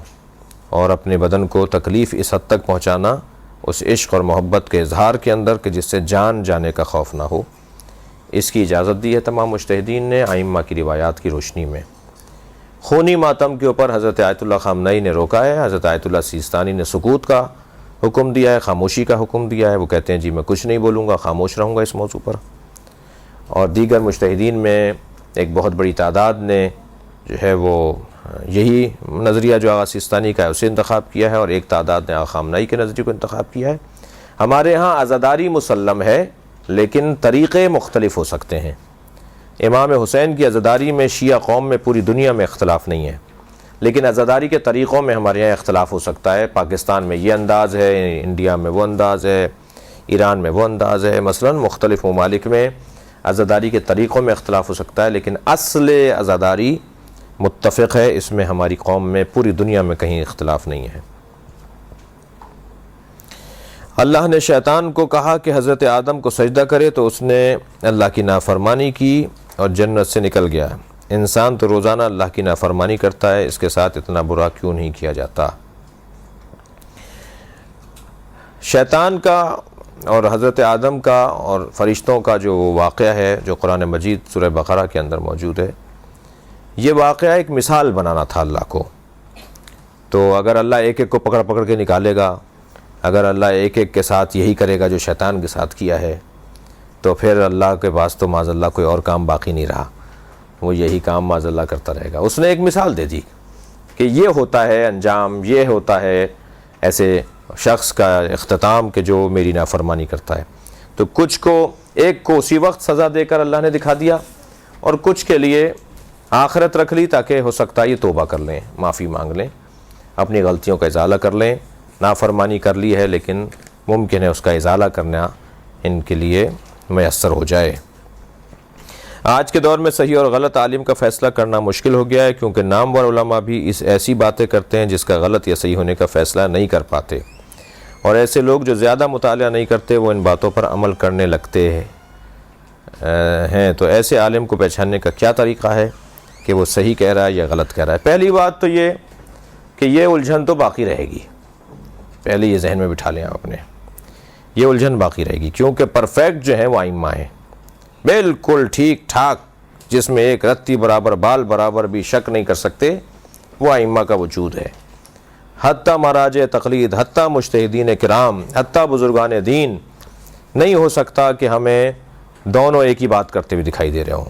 اور اپنے بدن کو تکلیف اس حد تک پہنچانا اس عشق اور محبت کے اظہار کے اندر کہ جس سے جان جانے کا خوف نہ ہو، اس کی اجازت دی ہے تمام مجتہدین نے ائمہ کی روایات کی روشنی میں۔ خونی ماتم کے اوپر حضرت آیت اللہ خامنئی نے روکا ہے، حضرت آیت اللہ سیستانی نے سکوت کا حکم دیا ہے، خاموشی کا حکم دیا ہے۔ وہ کہتے ہیں جی میں کچھ نہیں بولوں گا، خاموش رہوں گا اس موضوع پر۔ اور دیگر مجتہدین میں ایک بہت بڑی تعداد نے جو ہے وہ یہی نظریہ جو آغا سیستانی کا ہے اسے انتخاب کیا ہے، اور ایک تعداد نے آغا خامنئی کے نظریے کو انتخاب کیا ہے۔ ہمارے ہاں عزاداری مسلم ہے، لیکن طریقے مختلف ہو سکتے ہیں۔ امام حسین کی عزاداری میں شیعہ قوم میں پوری دنیا میں اختلاف نہیں ہے، لیکن عزاداری کے طریقوں میں ہمارے یہاں اختلاف ہو سکتا ہے۔ پاکستان میں یہ انداز ہے، انڈیا میں وہ انداز ہے، ایران میں وہ انداز ہے، مثلا مختلف ممالک میں عزاداری کے طریقوں میں اختلاف ہو سکتا ہے، لیکن اصل عزاداری متفق ہے، اس میں ہماری قوم میں پوری دنیا میں کہیں اختلاف نہیں ہے۔ اللہ نے شیطان کو کہا کہ حضرت آدم کو سجدہ کرے تو اس نے اللہ کی نافرمانی کی اور جنت سے نکل گیا۔ انسان تو روزانہ اللہ کی نافرمانی کرتا ہے، اس کے ساتھ اتنا برا کیوں نہیں کیا جاتا؟ شیطان کا اور حضرت آدم کا اور فرشتوں کا جو واقعہ ہے جو قرآن مجید سورہ بقرہ کے اندر موجود ہے، یہ واقعہ ایک مثال بنانا تھا اللہ کو۔ تو اگر اللہ ایک ایک کو پکڑ پکڑ کے نکالے گا، اگر اللہ ایک ایک کے ساتھ یہی کرے گا جو شیطان کے ساتھ کیا ہے، تو پھر اللہ کے پاس تو معاذ اللہ کوئی اور کام باقی نہیں رہا، وہ یہی کام معاذ اللہ کرتا رہے گا۔ اس نے ایک مثال دے دی کہ یہ ہوتا ہے انجام، یہ ہوتا ہے ایسے شخص کا اختتام کہ جو میری نافرمانی کرتا ہے۔ تو کچھ کو ایک کو اسی وقت سزا دے کر اللہ نے دکھا دیا، اور کچھ کے لیے آخرت رکھ لی تاکہ ہو سکتا ہے یہ توبہ کر لیں، معافی مانگ لیں، اپنی غلطیوں کا ازالہ کر لیں۔ نافرمانی کر لی ہے لیکن ممکن ہے اس کا ازالہ کرنا ان کے لیے میسر ہو جائے۔ آج کے دور میں صحیح اور غلط عالم کا فیصلہ کرنا مشکل ہو گیا ہے، کیونکہ نامور علماء بھی ایسی باتیں کرتے ہیں جس کا غلط یا صحیح ہونے کا فیصلہ نہیں کر پاتے، اور ایسے لوگ جو زیادہ مطالعہ نہیں کرتے وہ ان باتوں پر عمل کرنے لگتے ہیں۔ تو ایسے عالم کو پہچاننے کا کیا طریقہ ہے کہ وہ صحیح کہہ رہا ہے یا غلط کہہ رہا ہے؟ پہلی بات تو یہ کہ یہ الجھن تو باقی رہے گی، پہلے یہ ذہن میں بٹھا لیں آپ اپنے، یہ الجھن باقی رہے گی، کیونکہ پرفیکٹ جو ہیں وہ ائمہ ہیں، بالکل ٹھیک ٹھاک، جس میں ایک رتی برابر بال برابر بھی شک نہیں کر سکتے، وہ ائمہ کا وجود ہے۔ حتیٰ مراجع تقلید، حتیٰ مجتہدین کرام، حتیٰ بزرگان دین، نہیں ہو سکتا کہ ہمیں دونوں ایک ہی بات کرتے ہوئے دکھائی دے رہے ہوں،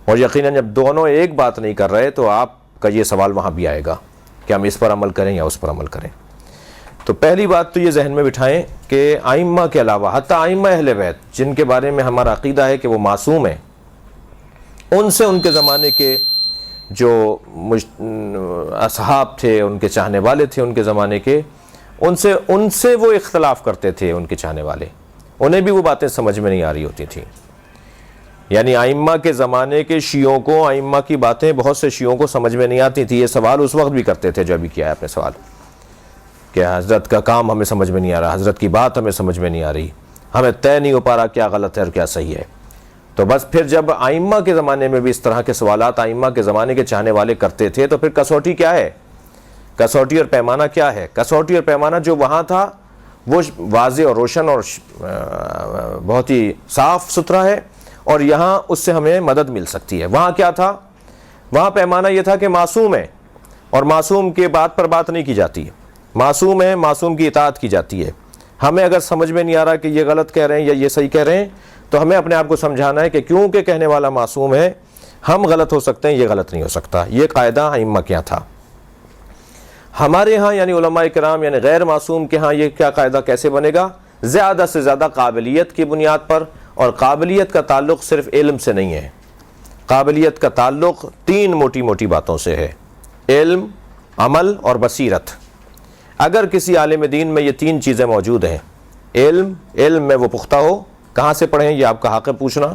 اور یقیناً جب دونوں ایک بات نہیں کر رہے تو آپ کا یہ سوال وہاں بھی آئے گا کہ ہم اس پر عمل کریں یا اس پر عمل کریں۔ تو پہلی بات تو یہ ذہن میں بٹھائیں کہ ائمہ کے علاوہ حتیٰ ائمہ اہل بیت جن کے بارے میں ہمارا عقیدہ ہے کہ وہ معصوم ہیں، ان سے ان کے زمانے کے جو اصحاب تھے، ان کے چاہنے والے تھے ان کے زمانے کے، ان سے وہ اختلاف کرتے تھے، ان کے چاہنے والے، انہیں بھی وہ باتیں سمجھ میں نہیں آ رہی ہوتی تھیں۔ یعنی ائمہ کے زمانے کے شیعوں کو ائمہ کی باتیں بہت سے شیعوں کو سمجھ میں نہیں آتی تھی۔ یہ سوال اس وقت بھی کرتے تھے جو ابھی کیا ہے آپ نے سوال، کہ حضرت کا کام ہمیں سمجھ میں نہیں آ رہا، حضرت کی بات ہمیں سمجھ میں نہیں آ رہی، ہمیں طے نہیں ہو پا رہا کیا غلط ہے اور کیا صحیح ہے۔ تو بس پھر جب ائمہ کے زمانے میں بھی اس طرح کے سوالات ائمہ کے زمانے کے چاہنے والے کرتے تھے تو پھر کسوٹی کیا ہے؟ کسوٹی اور پیمانہ کیا ہے؟ کسوٹی اور پیمانہ جو وہاں تھا وہ واضح اور روشن اور بہت ہی صاف ستھرا ہے، اور یہاں اس سے ہمیں مدد مل سکتی ہے۔ وہاں کیا تھا؟ وہاں پیمانہ یہ تھا کہ معصوم ہے، اور معصوم کے بات پر بات نہیں کی جاتی ہے، معصوم ہے، معصوم کی اطاعت کی جاتی ہے۔ ہمیں اگر سمجھ میں نہیں آ رہا کہ یہ غلط کہہ رہے ہیں یا یہ صحیح کہہ رہے ہیں تو ہمیں اپنے آپ کو سمجھانا ہے کہ کیونکہ کہنے والا معصوم ہے ہم غلط ہو سکتے ہیں، یہ غلط نہیں ہو سکتا۔ یہ قاعدہ ائمہ کے یہاں تھا۔ ہمارے ہاں یعنی علماء کرام یعنی غیر معصوم کے ہاں یہ کیا قاعدہ کیسے بنے گا؟ زیادہ سے زیادہ قابلیت کی بنیاد پر، اور قابلیت کا تعلق صرف علم سے نہیں ہے، قابلیت کا تعلق تین موٹی موٹی باتوں سے ہے: علم، عمل اور بصیرت۔ اگر کسی عالم دین میں یہ تین چیزیں موجود ہیں، علم میں وہ پختہ ہو، کہاں سے پڑھیں یہ آپ کا حق ہے پوچھنا،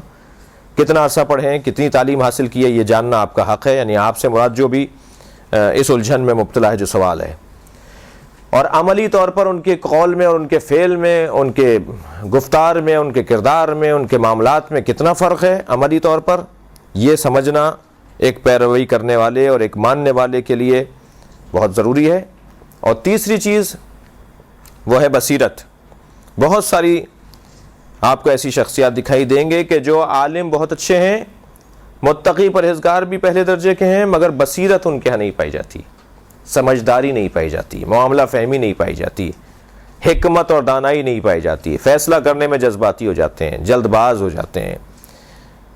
کتنا عرصہ پڑھیں، کتنی تعلیم حاصل کی ہے یہ جاننا آپ کا حق ہے، یعنی آپ سے مراد جو بھی اس الجھن میں مبتلا ہے جو سوال ہے۔ اور عملی طور پر ان کے قول میں اور ان کے فعل میں، ان کے گفتار میں، ان کے کردار میں، ان کے معاملات میں کتنا فرق ہے عملی طور پر، یہ سمجھنا ایک پیروی کرنے والے اور ایک ماننے والے کے لیے بہت ضروری ہے۔ اور تیسری چیز وہ ہے بصیرت. بہت ساری آپ کو ایسی شخصیات دکھائی دیں گے کہ جو عالم بہت اچھے ہیں, متقی پرہیزگار بھی پہلے درجے کے ہیں, مگر بصیرت ان کے ہاں نہیں پائی جاتی, سمجھداری نہیں پائی جاتی, معاملہ فہمی نہیں پائی جاتی, حکمت اور دانائی نہیں پائی جاتی, فیصلہ کرنے میں جذباتی ہو جاتے ہیں, جلد باز ہو جاتے ہیں,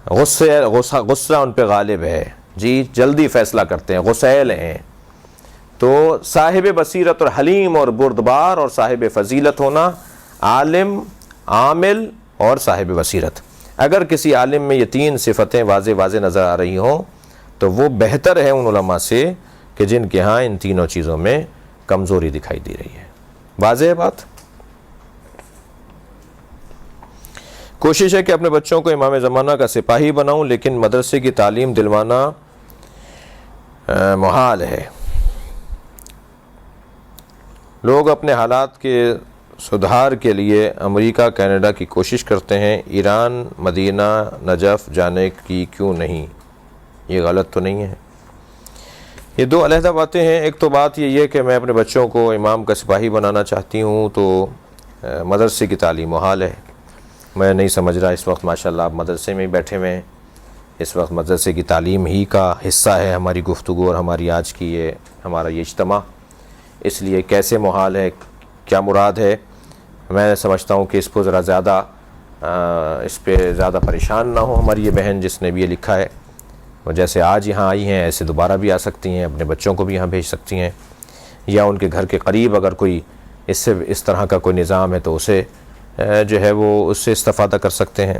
غصہ ان پہ غالب ہے, جی جلدی فیصلہ کرتے ہیں, غسیل ہیں. تو صاحب بصیرت اور حلیم اور بردبار اور صاحب فضیلت ہونا, عالم, عامل اور صاحب بصیرت. اگر کسی عالم میں یہ تین صفتیں واضح نظر آ رہی ہوں تو وہ بہتر ہے ان علماء سے کہ جن کے ہاں ان تینوں چیزوں میں کمزوری دکھائی دے رہی ہے. واضح ہے بات؟ کوشش ہے کہ اپنے بچوں کو امام زمانہ کا سپاہی بناؤں, لیکن مدرسے کی تعلیم دلوانا محال ہے. لوگ اپنے حالات کے سدھار کے لیے امریکہ, کینیڈا کی کوشش کرتے ہیں, ایران, مدینہ, نجف جانے کی کیوں نہیں؟ یہ غلط تو نہیں ہے؟ یہ دو علیحدہ باتیں ہیں. ایک تو بات یہ ہے کہ میں اپنے بچوں کو امام کا سپاہی بنانا چاہتی ہوں تو مدرسے کی تعلیم محال ہے. میں نہیں سمجھ رہا اس وقت ماشاءاللہ آپ مدرسے میں ہی بیٹھے ہوئے ہیں, اس وقت مدرسے کی تعلیم ہی کا حصہ ہے ہماری گفتگو اور ہماری آج کی ہمارا یہ اجتماع. اس لیے کیسے محال ہے, کیا مراد ہے؟ میں سمجھتا ہوں کہ اس کو ذرا زیادہ اس پہ زیادہ پریشان نہ ہو ہماری یہ بہن جس نے بھی یہ لکھا ہے. وہ جیسے آج یہاں آئی ہیں ایسے دوبارہ بھی آ سکتی ہیں, اپنے بچوں کو بھی یہاں بھیج سکتی ہیں, یا ان کے گھر کے قریب اگر کوئی اس طرح کا کوئی نظام ہے تو اسے جو ہے وہ اس سے استفادہ کر سکتے ہیں.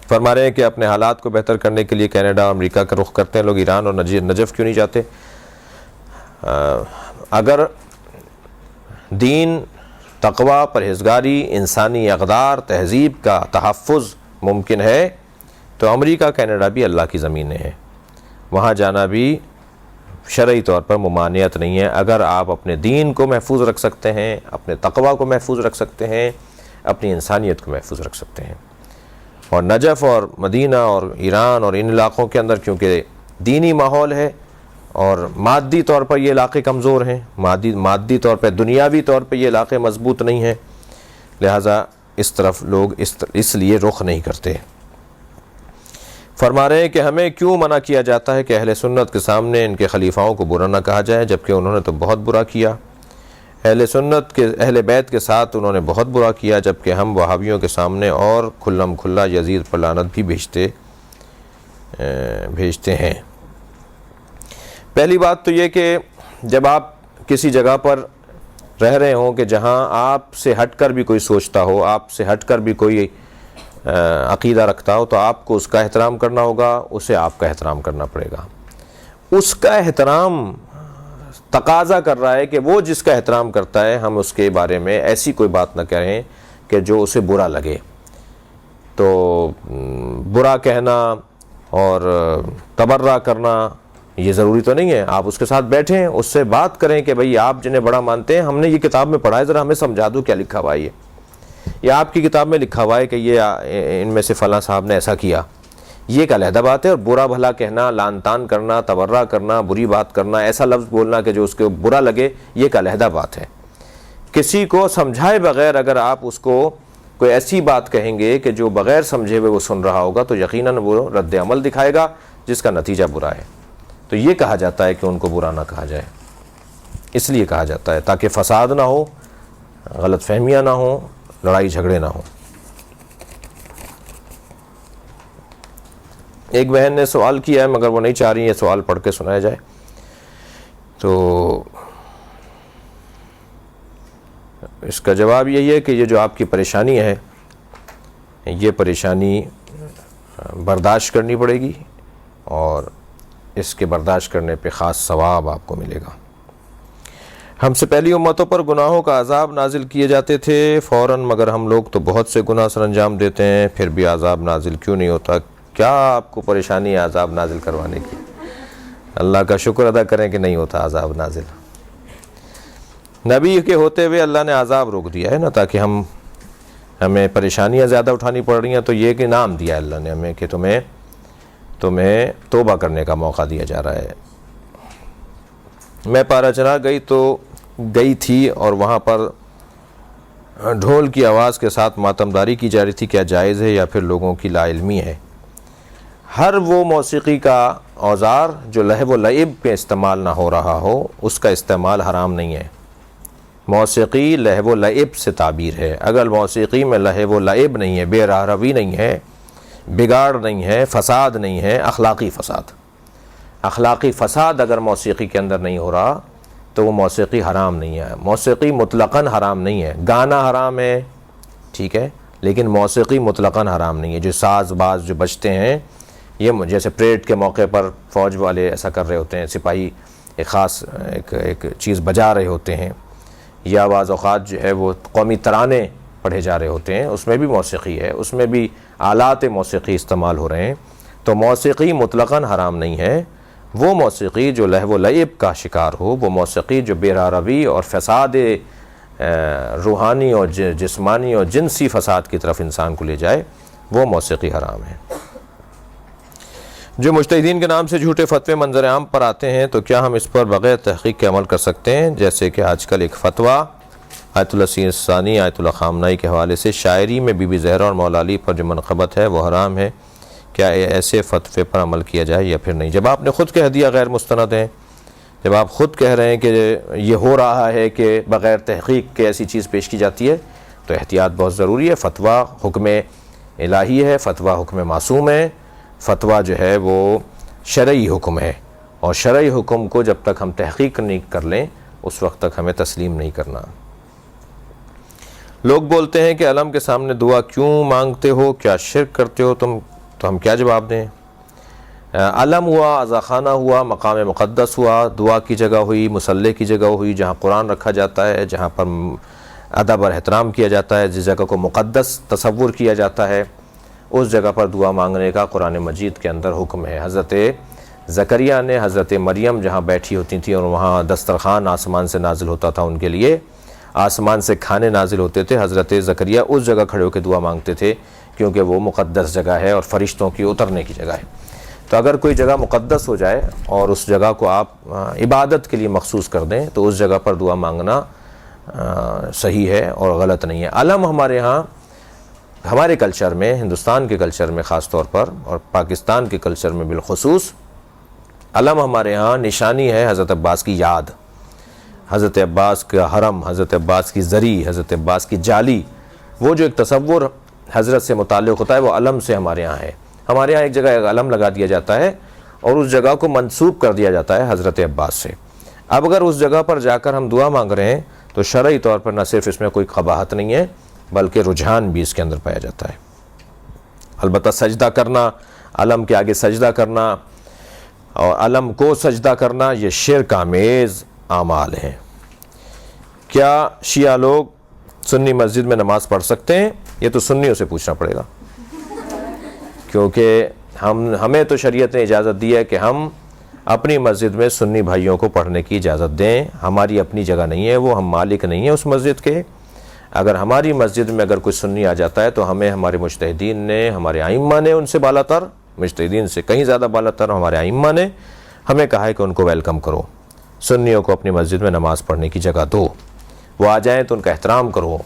فرما رہے ہیں کہ اپنے حالات کو بہتر کرنے کے لیے کینیڈا اور امریکہ کا رخ کرتے ہیں لوگ, ایران اور نجف کیوں نہیں جاتے؟ اگر دین, تقوی, پرہیزگاری, انسانی اقدار, تہذیب کا تحفظ ممکن ہے تو امریکہ, کینیڈا بھی اللہ کی زمینیں ہیں, وہاں جانا بھی شرعی طور پر ممانعت نہیں ہے. اگر آپ اپنے دین کو محفوظ رکھ سکتے ہیں, اپنے تقوی کو محفوظ رکھ سکتے ہیں, اپنی انسانیت کو محفوظ رکھ سکتے ہیں. اور نجف اور مدینہ اور ایران اور ان علاقوں کے اندر کیونکہ دینی ماحول ہے اور مادی طور پر یہ علاقے کمزور ہیں, مادی طور پہ, دنیاوی طور پہ یہ علاقے مضبوط نہیں ہیں, لہٰذا اس طرف لوگ اس لیے رخ نہیں کرتے. فرما رہے ہیں کہ ہمیں کیوں منع کیا جاتا ہے کہ اہل سنت کے سامنے ان کے خلیفاؤں کو برا نہ کہا جائے, جبکہ انہوں نے تو بہت برا کیا. اہل سنت کے, اہل بیت کے ساتھ انہوں نے بہت برا کیا, جبکہ ہم وہابیوں کے سامنے اور کھلم کھلا یزید پر لعنت بھی بھیجتے ہیں. پہلی بات تو یہ کہ جب آپ کسی جگہ پر رہ رہے ہوں کہ جہاں آپ سے ہٹ کر بھی کوئی سوچتا ہو, آپ سے ہٹ کر بھی کوئی عقیدہ رکھتا ہو, تو آپ کو اس کا احترام کرنا ہوگا, اسے آپ کا احترام کرنا پڑے گا. اس کا احترام تقاضا کر رہا ہے کہ وہ جس کا احترام کرتا ہے ہم اس کے بارے میں ایسی کوئی بات نہ کہیں کہ جو اسے برا لگے. تو برا کہنا اور تبرہ کرنا یہ ضروری تو نہیں ہے. آپ اس کے ساتھ بیٹھیں, اس سے بات کریں کہ بھئی آپ جنہیں بڑا مانتے ہیں, ہم نے یہ کتاب میں پڑھا ہے, ذرا ہمیں سمجھا دو کیا لکھا ہوا ہے, یا آپ کی کتاب میں لکھا ہوا ہے کہ یہ ان میں سے فلاں صاحب نے ایسا کیا. یہ ایک علیحدہ بات ہے. اور برا بھلا کہنا, لعن طعن کرنا, تبرہ کرنا, بری بات کرنا, ایسا لفظ بولنا کہ جو اس کو برا لگے, یہ ایک علیحدہ بات ہے. کسی کو سمجھائے بغیر اگر آپ اس کو کوئی ایسی بات کہیں گے کہ جو بغیر سمجھے ہوئے وہ سن رہا ہوگا تو یقیناً وہ رد عمل دکھائے گا جس کا نتیجہ برا ہے. تو یہ کہا جاتا ہے کہ ان کو برا نہ کہا جائے, اس لیے کہا جاتا ہے تاکہ فساد نہ ہو, غلط فہمیاں نہ ہوں, لڑائی جھگڑے نہ ہوں. ایک بہن نے سوال کیا ہے مگر وہ نہیں چاہ رہی ہے سوال پڑھ کے سنایا جائے. تو اس کا جواب یہی ہے کہ یہ جو آپ کی پریشانی ہے یہ پریشانی برداشت کرنی پڑے گی, اور اس کے برداشت کرنے پہ خاص ثواب آپ کو ملے گا. ہم سے پہلی امتوں پر گناہوں کا عذاب نازل کیے جاتے تھے فوراً, مگر ہم لوگ تو بہت سے گناہ سر انجام دیتے ہیں, پھر بھی عذاب نازل کیوں نہیں ہوتا؟ کیا آپ کو پریشانی ہے عذاب نازل کروانے کی؟ اللہ کا شکر ادا کریں کہ نہیں ہوتا عذاب نازل. نبی کے ہوتے ہوئے اللہ نے عذاب روک دیا ہے نا, تاکہ ہمیں پریشانیاں زیادہ اٹھانی پڑ رہی ہیں تو یہ کہ نام دیا اللہ نے ہمیں کہ تمہیں توبہ کرنے کا موقع دیا جا رہا ہے. میں پارا چلا گئی تو گئی تھی اور وہاں پر ڈھول کی آواز کے ساتھ ماتمداری کی جا رہی تھی، کیا جائز ہے یا پھر لوگوں کی لا علمی ہے؟ ہر وہ موسیقی کا اوزار جو لہو و لعب پہ استعمال نہ ہو رہا ہو اس کا استعمال حرام نہیں ہے۔ موسیقی لہو و لعب سے تعبیر ہے۔ اگر موسیقی میں لہو و لعب نہیں ہے، بے راہ روی نہیں ہے، بگاڑ نہیں ہے، فساد نہیں ہے، اخلاقی فساد اگر موسیقی کے اندر نہیں ہو رہا تو وہ موسیقی حرام نہیں ہے۔ موسیقی مطلقاً حرام نہیں ہے، گانا حرام ہے ٹھیک ہے، لیکن موسیقی مطلقاً حرام نہیں ہے۔ جو ساز باز جو بجتے ہیں، یہ جیسے پریڈ کے موقع پر فوج والے ایسا کر رہے ہوتے ہیں، سپاہی ایک خاص ایک چیز بجا رہے ہوتے ہیں، یا بعض اوقات جو ہے وہ قومی ترانے پڑھے جا رہے ہوتے ہیں، اس میں بھی موسیقی ہے، اس میں بھی آلات موسیقی استعمال ہو رہے ہیں۔ تو موسیقی مطلقاً حرام نہیں ہے۔ وہ موسیقی جو لہو و لعب کا شکار ہو، وہ موسیقی جو بے راہ روی اور فساد روحانی اور جسمانی اور جنسی فساد کی طرف انسان کو لے جائے، وہ موسیقی حرام ہے۔ جو مجتہدین کے نام سے جھوٹے فتوے منظر عام پر آتے ہیں تو کیا ہم اس پر بغیر تحقیق کے عمل کر سکتے ہیں؟ جیسے کہ آج کل ایک فتویٰ آیت اللہ ثانی آیت اللہ خامنائی کے حوالے سے شاعری میں بی بی زہرا اور مولا علی پر جو منقبت ہے وہ حرام ہے، کیا ایسے فتوے پر عمل کیا جائے یا پھر نہیں؟ جب آپ نے خود کہہ دیا غیر مستند ہیں، جب آپ خود کہہ رہے ہیں کہ یہ ہو رہا ہے کہ بغیر تحقیق کے ایسی چیز پیش کی جاتی ہے تو احتیاط بہت ضروری ہے۔ فتویٰ حکم الہی ہے، فتویٰ حکم معصوم ہے، فتویٰ جو ہے وہ شرعی حکم ہے، اور شرعی حکم کو جب تک ہم تحقیق نہیں کر لیں اس وقت تک ہمیں تسلیم نہیں کرنا۔ لوگ بولتے ہیں کہ علم کے سامنے دعا کیوں مانگتے ہو، کیا شرک کرتے ہو تم؟ تو ہم کیا جواب دیں؟ علم ہوا، عزاخانہ ہوا، مقام مقدس ہوا، دعا کی جگہ ہوئی، مصلی کی جگہ ہوئی، جہاں قرآن رکھا جاتا ہے، جہاں پر ادب اور احترام کیا جاتا ہے، جس جگہ کو مقدس تصور کیا جاتا ہے، اس جگہ پر دعا مانگنے کا قرآن مجید کے اندر حکم ہے۔ حضرت زکریا نے حضرت مریم جہاں بیٹھی ہوتی تھیں اور وہاں دسترخوان آسمان سے نازل ہوتا تھا ان کے لیے، آسمان سے کھانے نازل ہوتے تھے، حضرت زکریا اس جگہ کھڑے ہو کے دعا مانگتے تھے کیونکہ وہ مقدس جگہ ہے اور فرشتوں کی اترنے کی جگہ ہے۔ تو اگر کوئی جگہ مقدس ہو جائے اور اس جگہ کو آپ عبادت کے لیے مخصوص کر دیں تو اس جگہ پر دعا مانگنا صحیح ہے اور غلط نہیں ہے۔ علم ہمارے ہاں، ہمارے کلچر میں، ہندوستان کے کلچر میں خاص طور پر اور پاکستان کے کلچر میں بالخصوص، علم ہمارے ہاں نشانی ہے حضرت عباس کی یاد، حضرت عباس کا حرم، حضرت عباس کی زری، حضرت عباس کی جالی، وہ جو ایک تصور حضرت سے متعلق ہوتا ہے وہ علم سے ہمارے ہاں ہے۔ ہمارے ہاں ایک جگہ ایک علم لگا دیا جاتا ہے اور اس جگہ کو منسوب کر دیا جاتا ہے حضرت عباس سے۔ اب اگر اس جگہ پر جا کر ہم دعا مانگ رہے ہیں تو شرعی طور پر نہ صرف اس میں کوئی قباحت نہیں ہے بلکہ رجحان بھی اس کے اندر پایا جاتا ہے۔ البتہ سجدہ کرنا، علم کے آگے سجدہ کرنا اور علم کو سجدہ کرنا، یہ شرک آمیز اعمال ہیں۔ کیا شیعہ لوگ سنی مسجد میں نماز پڑھ سکتے ہیں؟ یہ تو سنیوں سے پوچھنا پڑے گا، کیونکہ ہمیں تو شریعت نے اجازت دی ہے کہ ہم اپنی مسجد میں سنی بھائیوں کو پڑھنے کی اجازت دیں۔ ہماری اپنی جگہ نہیں ہے، وہ ہم مالک نہیں ہیں اس مسجد کے۔ اگر ہماری مسجد میں اگر کوئی سنی آ جاتا ہے تو ہمیں ہمارے مجتہدین نے، ہمارے ائمہ نے، ان سے بالا تر، مجتہدین سے کہیں زیادہ بالا تر ہمارے ائمہ نے ہمیں کہا ہے کہ ان کو ویلکم کرو، سنیوں کو اپنی مسجد میں نماز پڑھنے کی جگہ دو، وہ آ جائیں تو ان کا احترام کرو،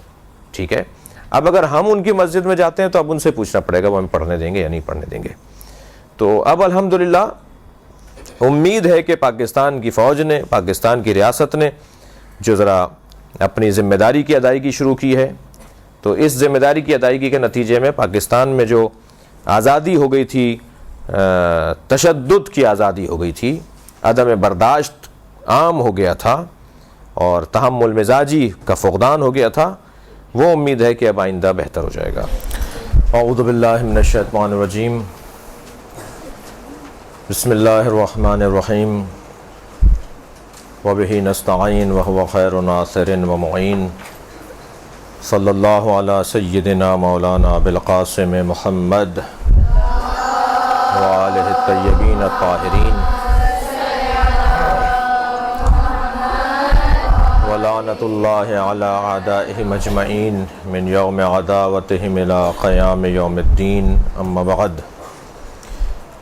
ٹھیک ہے۔ اب اگر ہم ان کی مسجد میں جاتے ہیں تو اب ان سے پوچھنا پڑے گا وہ ہمیں پڑھنے دیں گے یا نہیں پڑھنے دیں گے۔ تو اب الحمدللہ امید ہے کہ پاکستان کی فوج نے، پاکستان کی ریاست نے جو ذرا اپنی ذمہ داری کی ادائیگی شروع کی ہے، تو اس ذمہ داری کی ادائیگی کے نتیجے میں پاکستان میں جو آزادی ہو گئی تھی، تشدد کی آزادی ہو گئی تھی، عدم برداشت عام ہو گیا تھا اور تحمل مزاجی کا فقدان ہو گیا تھا، وہ امید ہے کہ اب آئندہ بہتر ہو جائے گا۔ اعوذ باللہ من الشیطان الرجیم، بسم اللہ الرحمن الرحیم، وبہ نستعین وہو خیر ناصر ومعین، صلی اللہ علی سیدنا مولانا بالقاسم محمد وآلہ الطیبین الطاہرین، ولعنۃ اللہ علی اعدائہم اجمعین من یوم عداوتہم الی قیام یوم الدین، اما بعد۔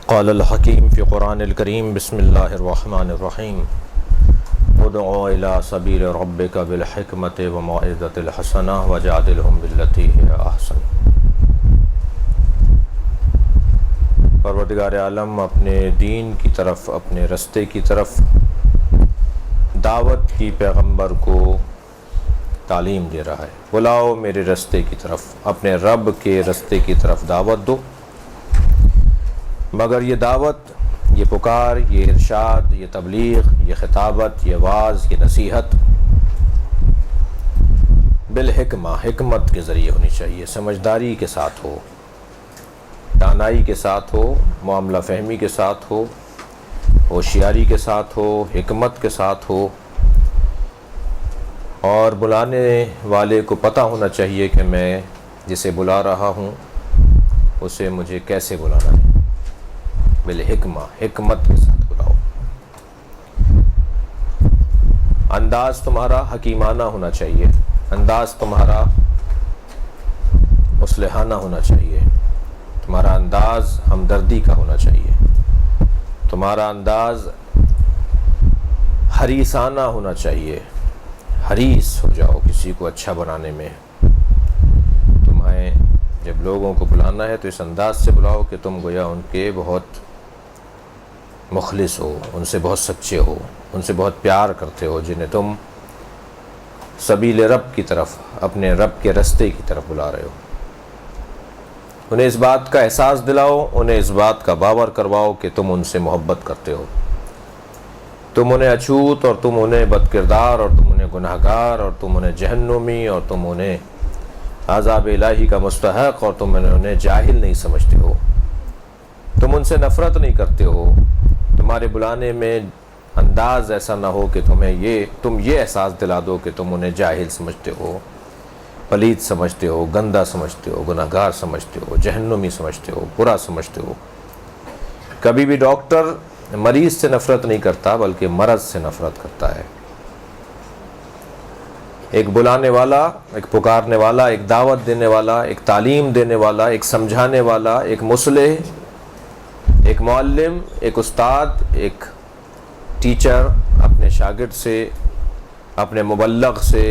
قال الحکیم فی قرآن الکریم، بسم اللہ الرحمن الرحیم، ادعو الی سبیل ربک بالحکمت وموعظۃ الحسنہ وجادلہم باللتی ہی احسن۔ پروردگار عالم اپنے دین کی طرف، اپنے رستے کی طرف دعوت کی پیغمبر کو تعلیم دے رہا ہے، بلاؤ میرے رستے کی طرف، اپنے رب کے رستے کی طرف دعوت دو۔ مگر یہ دعوت، یہ پکار، یہ ارشاد، یہ تبلیغ، یہ خطابت، یہ واعظ، یہ نصیحت بالحکمہ، حکمت کے ذریعے ہونی چاہیے، سمجھداری کے ساتھ ہو، دانائی کے ساتھ ہو، معاملہ فہمی کے ساتھ ہو، ہوشیاری کے ساتھ ہو، حکمت کے ساتھ ہو، اور بلانے والے کو پتہ ہونا چاہیے کہ میں جسے بلا رہا ہوں اسے مجھے کیسے بلانا ہے، بالحکمہ، حکمت کے ساتھ بلاؤ۔ انداز تمہارا حکیمانہ ہونا چاہیے، انداز تمہارا مصلحانہ ہونا چاہیے، تمہارا انداز ہمدردی کا ہونا چاہیے، تمہارا انداز حریصانہ ہونا چاہیے، حریص ہو جاؤ کسی کو اچھا بنانے میں۔ تمہیں جب لوگوں کو بلانا ہے تو اس انداز سے بلاؤ کہ تم گویا ان کے بہت مخلص ہو، ان سے بہت سچے ہو، ان سے بہت پیار کرتے ہو، جنہیں تم سبیل رب کی طرف، اپنے رب کے رستے کی طرف بلا رہے ہو۔ انہیں اس بات کا احساس دلاؤ، انہیں اس بات کا باور کرواؤ کہ تم ان سے محبت کرتے ہو، تم انہیں اچھوت، اور تم انہیں بد کردار، اور تم انہیں گناہگار، اور تم انہیں جہنمی، اور تم انہیں عذاب الہی کا مستحق، اور تم انہیں جاہل نہیں سمجھتے ہو، تم ان سے نفرت نہیں کرتے ہو۔ تمہارے بلانے میں انداز ایسا نہ ہو کہ تم یہ احساس دلا دو کہ تم انہیں جاہل سمجھتے ہو، پلید سمجھتے ہو، گندہ سمجھتے ہو، گناہگار سمجھتے ہو، جہنمی سمجھتے ہو، برا سمجھتے ہو۔ کبھی بھی ڈاکٹر مریض سے نفرت نہیں کرتا بلکہ مرض سے نفرت کرتا ہے۔ ایک بلانے والا، ایک پکارنے والا، ایک دعوت دینے والا، ایک تعلیم دینے والا، ایک سمجھانے والا، ایک مصلح، ایک معلم، ایک استاد، ایک ٹیچر اپنے شاگرد سے، اپنے مبلغ سے،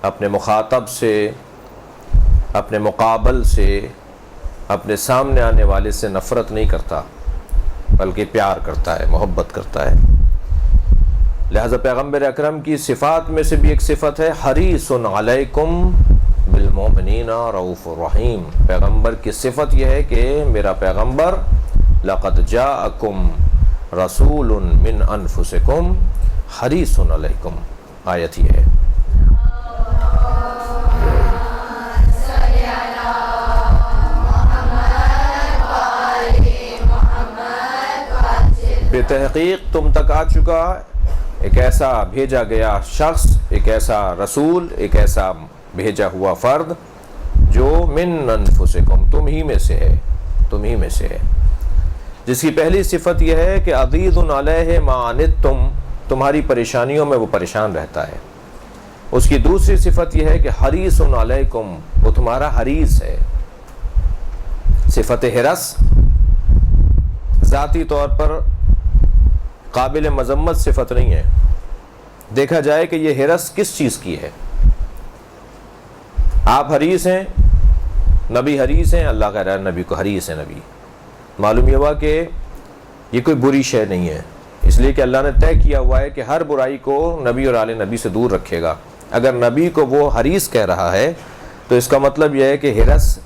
اپنے مخاطب سے، اپنے مقابل سے، اپنے سامنے آنے والے سے نفرت نہیں کرتا بلکہ پیار کرتا ہے، محبت کرتا ہے۔ لہذا پیغمبر اکرم کی صفات میں سے بھی ایک صفت ہے حریص علیکم بالمؤمنین رؤوف الرحیم۔ پیغمبر کی صفت یہ ہے کہ میرا پیغمبر لقد جاءکم رسول من انفسکم حریص علیکم، آیت یہ ہے۔ بے تحقیق تم تک آ چکا ایک ایسا بھیجا گیا شخص، ایک ایسا رسول، ایک ایسا بھیجا ہوا فرد جو من انفسکم، تم ہی میں سے ہے، تم ہی میں سے ہے، جس کی پہلی صفت یہ ہے کہ عزیز علیہ ما عنتم، تمہاری پریشانیوں میں وہ پریشان رہتا ہے۔ اس کی دوسری صفت یہ ہے کہ حریص علیکم، وہ تمہارا حریص ہے۔ صفت حرص ذاتی طور پر قابل مذمت صفت نہیں ہے، دیکھا جائے کہ یہ حرص کس چیز کی ہے۔ آپ حریص ہیں، نبی حریص ہیں، اللہ کہہ رہا ہے نبی کو حریص ہے۔ نبی معلوم یہ ہوا کہ یہ کوئی بری شے نہیں ہے، اس لیے کہ اللہ نے طے کیا ہوا ہے کہ ہر برائی کو نبی اور آل نبی سے دور رکھے گا۔ اگر نبی کو وہ حریص کہہ رہا ہے تو اس کا مطلب یہ ہے کہ حرص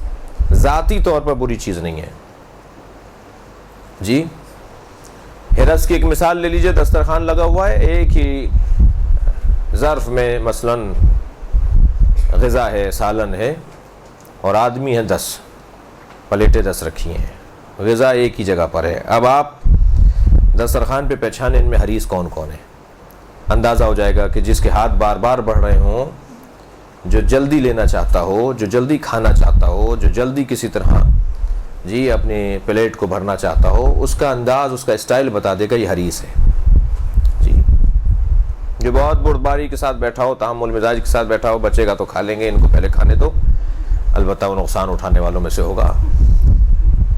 ذاتی طور پر بری چیز نہیں ہے۔ جی حرص کی ایک مثال لے لیجئے، دسترخوان لگا ہوا ہے، ایک ہی ظرف میں مثلا غذا ہے، سالن ہے، اور آدمی ہیں 10، پلیٹیں 10 رکھی ہیں، غذا ایک ہی جگہ پر ہے۔ اب آپ دسترخوان پہ پہچانے ان میں حریص کون کون ہے، اندازہ ہو جائے گا کہ جس کے ہاتھ بار بار بڑھ رہے ہوں، جو جلدی لینا چاہتا ہو، جو جلدی کھانا چاہتا ہو، جو جلدی کسی طرح جی اپنی پلیٹ کو بھرنا چاہتا ہو، اس کا انداز، اس کا اسٹائل بتا دے گا یہ حریص ہے۔ جی جو بہت بردباری کے ساتھ بیٹھا ہو، تحمل مزاج کے ساتھ بیٹھا ہو، بچے گا تو کھا لیں گے، ان کو پہلے کھانے دو، البتہ وہ نقصان اٹھانے والوں میں سے ہوگا۔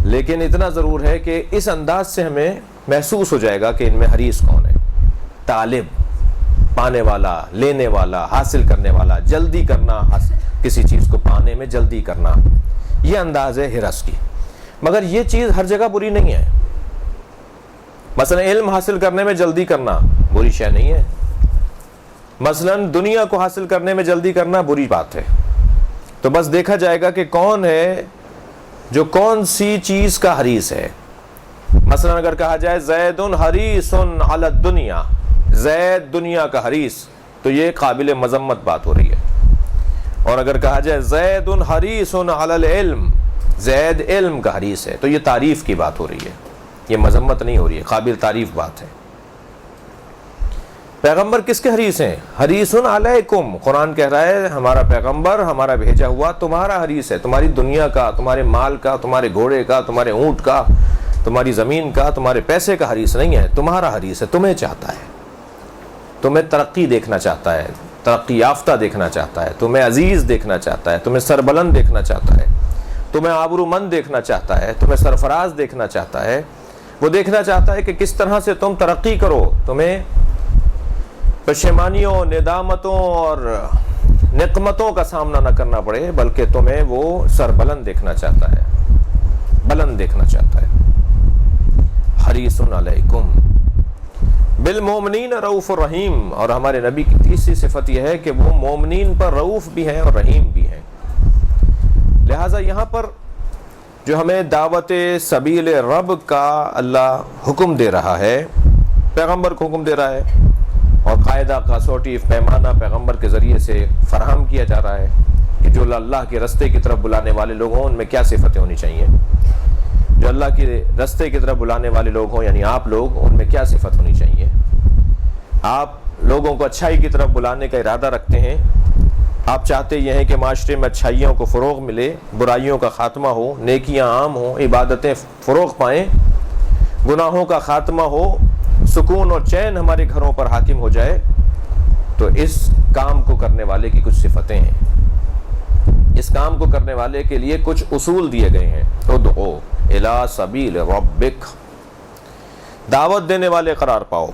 لیکن اتنا ضرور ہے کہ اس انداز سے ہمیں محسوس ہو جائے گا کہ ان میں حریص کون ہے۔ طالب پانے والا، لینے والا، حاصل کرنے والا، جلدی کرنا، کسی چیز کو پانے میں جلدی کرنا، یہ انداز ہے ہرس کی. مگر یہ چیز ہر جگہ بری نہیں ہے. مثلا علم حاصل کرنے میں جلدی کرنا بری شے نہیں ہے. مثلا دنیا کو حاصل کرنے میں جلدی کرنا بری بات ہے. تو بس دیکھا جائے گا کہ کون ہے جو کون سی چیز کا حریص ہے. مثلا اگر کہا جائے زید حریص علی الدنیا، زید دنیا کا حریص، تو یہ قابل مذمت بات ہو رہی ہے. اور اگر کہا جائے زید حریص علی العلم، زید علم کا حریص ہے، تو یہ تعریف کی بات ہو رہی ہے، یہ مذمت نہیں ہو رہی ہے، قابل تعریف بات ہے. پیغمبر کس کے حریص ہیں؟ حریص علیکم. قرآن کہہ رہا ہے ہمارا پیغمبر، ہمارا بھیجا ہوا تمہارا حریص ہے، تمہاری دنیا کا، تمہارے مال کا، تمہارے گھوڑے کا، تمہارے اونٹ کا، تمہاری زمین کا، تمہارے پیسے کا حریص نہیں ہے، تمہارا حریص ہے. تمہیں چاہتا ہے، تمہیں ترقی دیکھنا چاہتا ہے، ترقی یافتہ دیکھنا چاہتا ہے، تمہیں عزیز دیکھنا چاہتا ہے، تمہیں سربلند دیکھنا چاہتا ہے، تمہیں آبرومند دیکھنا چاہتا ہے، تمہیں سرفراز دیکھنا چاہتا ہے. وہ دیکھنا چاہتا ہے کہ کس طرح سے تم ترقی کرو، تمہیں پشیمانیوں، ندامتوں اور نقمتوں کا سامنا نہ کرنا پڑے، بلکہ تمہیں وہ سربلند دیکھنا چاہتا ہے، بلند دیکھنا چاہتا ہے. حریص علیکم بالمومنین رؤوف الرحیم. اور ہمارے نبی کی تیسری صفت یہ ہے کہ وہ مومنین پر رؤوف بھی ہیں اور رحیم بھی ہیں. لہٰذا یہاں پر جو ہمیں دعوت سبیل رب کا اللہ حکم دے رہا ہے، پیغمبر کو حکم دے رہا ہے، اور قاعدہ کاسوٹی پیمانہ پیغمبر کے ذریعے سے فراہم کیا جا رہا ہے کہ جو اللہ کے رستے کی طرف بلانے والے لوگ ہوں ان میں کیا صفتیں ہونی چاہیے. جو اللہ کے رستے کی طرف بلانے والے لوگ ہوں یعنی آپ لوگ، ان میں کیا صفت ہونی چاہیے. آپ لوگوں کو اچھائی کی طرف بلانے کا ارادہ رکھتے ہیں، آپ چاہتے یہ ہیں کہ معاشرے میں اچھائیوں کو فروغ ملے، برائیوں کا خاتمہ ہو، نیکیاں عام ہوں، عبادتیں فروغ پائیں، گناہوں کا خاتمہ ہو، سکون اور چین ہمارے گھروں پر حاکم ہو جائے. تو اس کام کو کرنے والے کی کچھ صفتیں ہیں، اس کام کو کرنے والے کے لیے کچھ اصول دیے گئے ہیں. ادعو الی سبیل ربک، دعوت دینے والے قرار پاؤ،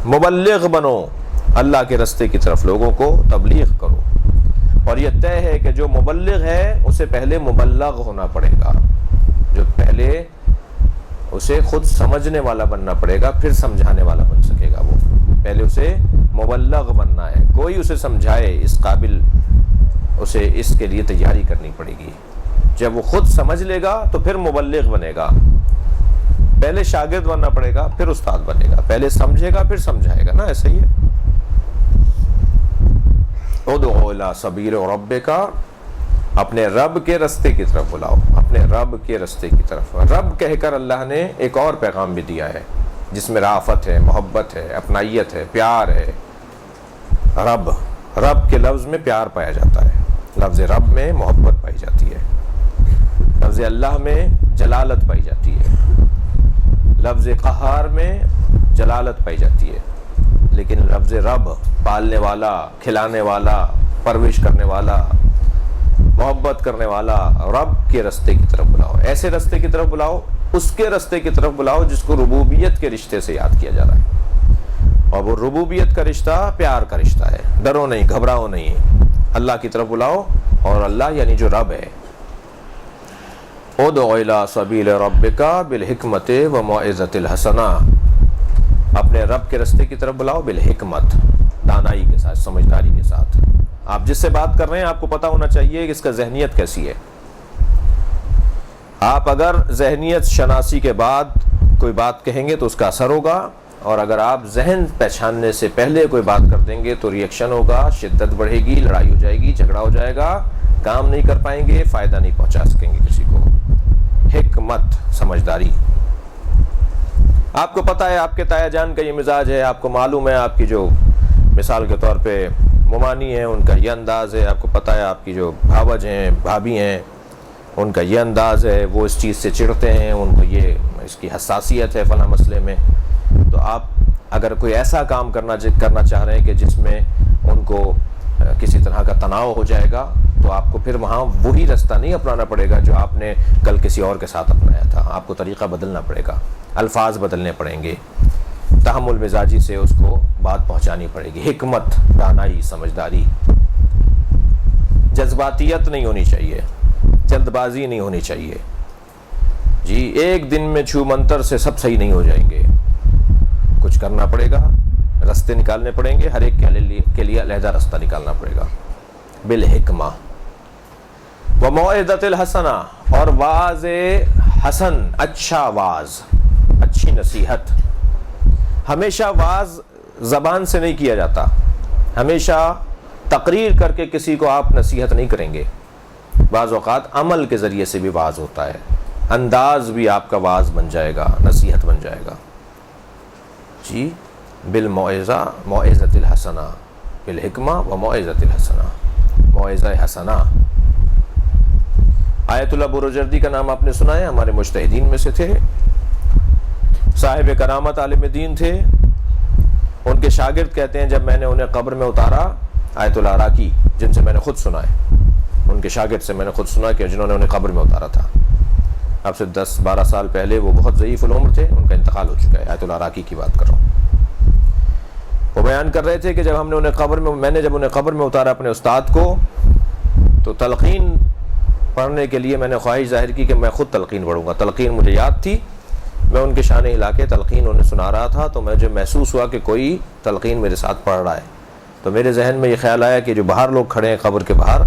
مبلغ بنو، اللہ کے رستے کی طرف لوگوں کو تبلیغ کرو. اور یہ طے ہے کہ جو مبلغ ہے اسے پہلے مبلغ ہونا پڑے گا، جو پہلے اسے خود سمجھنے والا بننا پڑے گا، پھر سمجھانے والا بن سکے گا. وہ پہلے اسے مبلغ بننا ہے، کوئی اسے سمجھائے، اس قابل اسے اس کے لیے تیاری کرنی پڑے گی. جب وہ خود سمجھ لے گا تو پھر مبلغ بنے گا. پہلے شاگرد بننا پڑے گا، پھر استاد بنے گا. پہلے سمجھے گا پھر سمجھائے گا نا، ایسا ہی ہے. ادعو الی سبیل ربک، اپنے رب کے رستے کی طرف بلاؤ، اپنے رب کے رستے کی طرف. رب کہہ کر اللہ نے ایک اور پیغام بھی دیا ہے جس میں رافت ہے، محبت ہے، اپنائیت ہے، پیار ہے. رب، رب کے لفظ میں پیار پایا جاتا ہے، لفظ رب میں محبت پائی جاتی ہے، لفظ اللہ میں جلالت پائی جاتی ہے، لفظ قہار میں جلالت پائی جاتی ہے. لیکن لفظ رب، پالنے والا، کھلانے والا، پرورش کرنے والا، محبت کرنے والا، رب کے رستے کی طرف بلاؤ. ایسے رستے کی طرف بلاؤ، اس کے رستے کی طرف بلاؤ جس کو ربوبیت کے رشتے سے یاد کیا جا رہا ہے. اور وہ ربوبیت کا رشتہ پیار کا رشتہ ہے. ڈرو نہیں، گھبراؤ نہیں، اللہ کی طرف بلاؤ. اور اللہ یعنی جو رب ہے. ادعو الی سبیل ربک بالحکمت وموعظۃ الحسنہ، اپنے رب کے رستے کی طرف بلاؤ بالحکمت، دانائی کے ساتھ، سمجھداری کے ساتھ. آپ جس سے بات کر رہے ہیں آپ کو پتہ ہونا چاہیے کہ اس کا ذہنیت کیسی ہے. آپ اگر ذہنیت شناسی کے بعد کوئی بات کہیں گے تو اس کا اثر ہوگا، اور اگر آپ ذہن پہچاننے سے پہلے کوئی بات کر دیں گے تو ریئیکشن ہوگا، شدت بڑھے گی، لڑائی ہو جائے گی، جھگڑا ہو جائے گا، کام نہیں کر پائیں گے، فائدہ نہیں پہنچا سکیں گے کسی کو. حکمت، سمجھداری. آپ کو پتہ ہے آپ کے تایا جان کا یہ مزاج ہے، آپ کو معلوم ہے آپ کی جو مثال کے طور پہ ممانی ہیں ان کا یہ انداز ہے، آپ کو پتہ ہے آپ کی جو بھاوج ہیں، بھابھی ہیں، ان کا یہ انداز ہے، وہ اس چیز سے چڑھتے ہیں، ان کو یہ اس کی حساسیت ہے فلاں مسئلے میں. تو آپ اگر کوئی ایسا کام کرنا چاہ رہے ہیں کہ جس میں ان کو کسی طرح کا تناؤ ہو جائے گا تو آپ کو پھر وہاں وہی رستہ نہیں اپنانا پڑے گا جو آپ نے کل کسی اور کے ساتھ اپنایا تھا. آپ کو طریقہ بدلنا پڑے گا، الفاظ بدلنے پڑیں گے. تحمل مزاجی سے اس کو بات پہنچانی پڑے گی، حکمت، دانائی، سمجھداری، جذباتیت نہیں ہونی چاہیے، جلد بازی نہیں ہونی چاہیے جی۔ ایک دن میں چھو منتر سے سب صحیح نہیں ہو جائیں گے، کچھ کرنا پڑے گا، رستے نکالنے پڑیں گے، ہر ایک کے لیے علیحدہ رستہ نکالنا پڑے گا۔ بالحکمہ وموعظۃ الحسنہ، اور واعظ حسن، اچھا واعظ، اچھی نصیحت۔ ہمیشہ واعظ زبان سے نہیں کیا جاتا، ہمیشہ تقریر کر کے کسی کو آپ نصیحت نہیں کریں گے، بعض اوقات عمل کے ذریعے سے بھی واعظ ہوتا ہے، انداز بھی آپ کا واعظ بن جائے گا، نصیحت بن جائے گا جی۔ بالموعظہ، موعظۃ الحسنہ، بالحکمہ وموعظۃ الحسنہ، موعظہ حسنہ۔ آیت اللہ بروجردی کا نام آپ نے سنا ہے، ہمارے مجتہدین میں سے تھے، صاحب کرامت عالم دین تھے۔ ان کے شاگرد کہتے ہیں جب میں نے انہیں قبر میں اتارا، آیت اللہ عراقی جن سے میں نے خود سنا ہے، ان کے شاگرد سے میں نے خود سنا کہ جنہوں نے انہیں قبر میں اتارا تھا، اب سے 10-12 سال پہلے، وہ بہت ضعیف العمر تھے، ان کا انتقال ہو چکا ہے، آیت اللہ عراقی کی بات کر رہا ہوں۔ وہ بیان کر رہے تھے کہ جب ہم نے انہیں میں نے جب انہیں قبر میں اتارا اپنے استاد کو، تو تلقین پڑھنے کے لیے میں نے خواہش ظاہر کی کہ میں خود تلقین پڑھوں گا۔ تلقین مجھے یاد تھی، میں ان کے شان ہلا کے تلقین انہیں سنا رہا تھا، تو مجھے محسوس ہوا کہ کوئی تلقین میرے ساتھ پڑھ رہا ہے، تو میرے ذہن میں یہ خیال آیا کہ جو باہر لوگ کھڑے ہیں قبر کے باہر،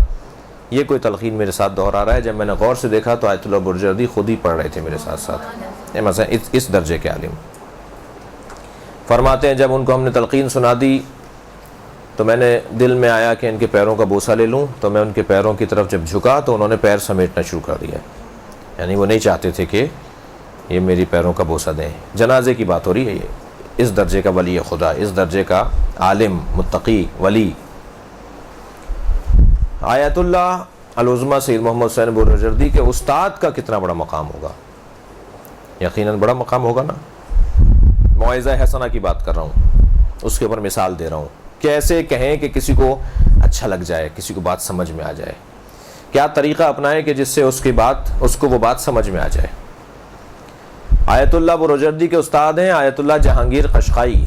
یہ کوئی تلقین میرے ساتھ دہرا رہا ہے۔ جب میں نے غور سے دیکھا تو آیت اللہ بروجردی خود ہی پڑھ رہے تھے میرے ساتھ ساتھ، مثلا اس درجے کے عالم۔ فرماتے ہیں جب ان کو ہم نے تلقین سنا دی تو میں نے دل میں آیا کہ ان کے پیروں کا بوسہ لے لوں، تو میں ان کے پیروں کی طرف جب جھکا تو انہوں نے پیر سمیٹنا شروع کر دیا، یعنی وہ نہیں چاہتے تھے کہ یہ میری پیروں کا بوسہ دیں۔ جنازے کی بات ہو رہی ہے، یہ اس درجے کا ولی خدا، اس درجے کا عالم، متقی، ولی۔ آیت اللہ العظمیٰ سید محمد حسین بروجردی کے استاد کا کتنا بڑا مقام ہوگا، یقیناً بڑا مقام ہوگا نا۔ موعظہ حسنہ کی بات کر رہا ہوں، اس کے اوپر مثال دے رہا ہوں، کیسے کہیں کہ کسی کو اچھا لگ جائے، کسی کو بات سمجھ میں آ جائے، کیا طریقہ اپنائیں کہ جس سے اس کو وہ بات سمجھ میں آ جائے۔ آیت اللہ بروجردی کے استاد ہیں آیت اللہ جہانگیر قشقائی۔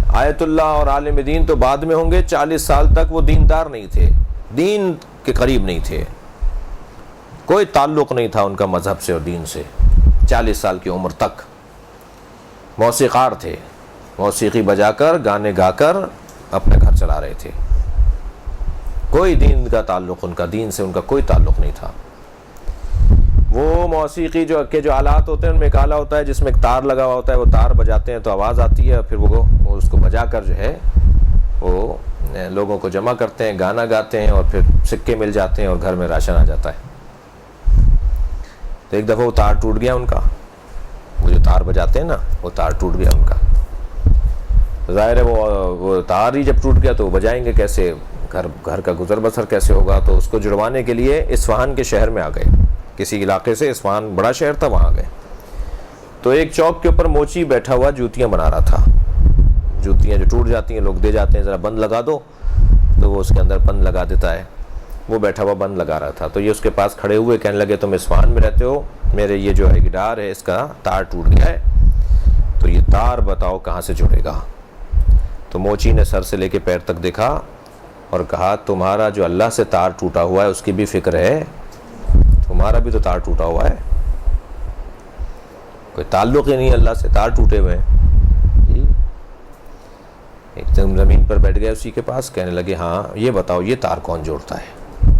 آیت اللہ اور عالم دین تو بعد میں ہوں گے، 40 سال تک وہ دیندار نہیں تھے، دین کے قریب نہیں تھے، کوئی تعلق نہیں تھا ان کا مذہب سے اور دین سے، 40 سال کی عمر تک موسیقار تھے، موسیقی بجا کر، گانے گا کر اپنے گھر چلا رہے تھے، کوئی دین کا تعلق، ان کا دین سے ان کا کوئی تعلق نہیں تھا۔ وہ موسیقی کے جو آلات ہوتے ہیں ان میں ایک آلہ ہوتا ہے جس میں ایک تار لگا ہوا ہوتا ہے، وہ تار بجاتے ہیں تو آواز آتی ہے، پھر وہ اس کو بجا کر جو ہے وہ لوگوں کو جمع کرتے ہیں، گانا گاتے ہیں، اور پھر سکے مل جاتے ہیں اور گھر میں راشن آ جاتا ہے۔ تو ایک دفعہ وہ تار ٹوٹ گیا ان کا، وہ جو تار بجاتے ہیں نا، وہ تار ٹوٹ گیا ان کا، ظاہر ہے وہ تار ہی جب ٹوٹ گیا تو وہ بجائیں گے کیسے، گھر کا گزر بسر کیسے ہوگا؟ تو اس کو جڑوانے کے لیے اصفہان کے شہر میں آ گئے، کسی علاقے سے، اصفہان بڑا شہر تھا، وہاں گئے تو ایک چوک کے اوپر موچی بیٹھا ہوا جوتیاں بنا رہا تھا، جوتیاں جو ٹوٹ جاتی ہیں لوگ دے جاتے ہیں، ذرا بند لگا دو، تو وہ اس کے اندر بند لگا دیتا ہے، وہ بیٹھا ہوا بند لگا رہا تھا۔ تو یہ اس کے پاس کھڑے ہوئے کہنے لگے تم اصفہان میں رہتے ہو، میرے یہ جو ہے گٹار ہے اس کا تار ٹوٹ گیا ہے، تو یہ تار بتاؤ کہاں سے جڑے گا؟ تو موچی نے سر سے لے کے پیر تک دیکھا اور کہا تمہارا جو اللہ سے تار ٹوٹا ہوا ہے اس کی بھی فکر ہے، تمہارا بھی تو تار ٹوٹا ہوا ہے، کوئی تعلق ہی نہیں اللہ سے، تار ٹوٹے ہوئے ہیں جی۔ ایک دم زمین پر بیٹھ گئے اسی کے پاس، کہنے لگے ہاں یہ بتاؤ یہ تار کون جوڑتا ہے،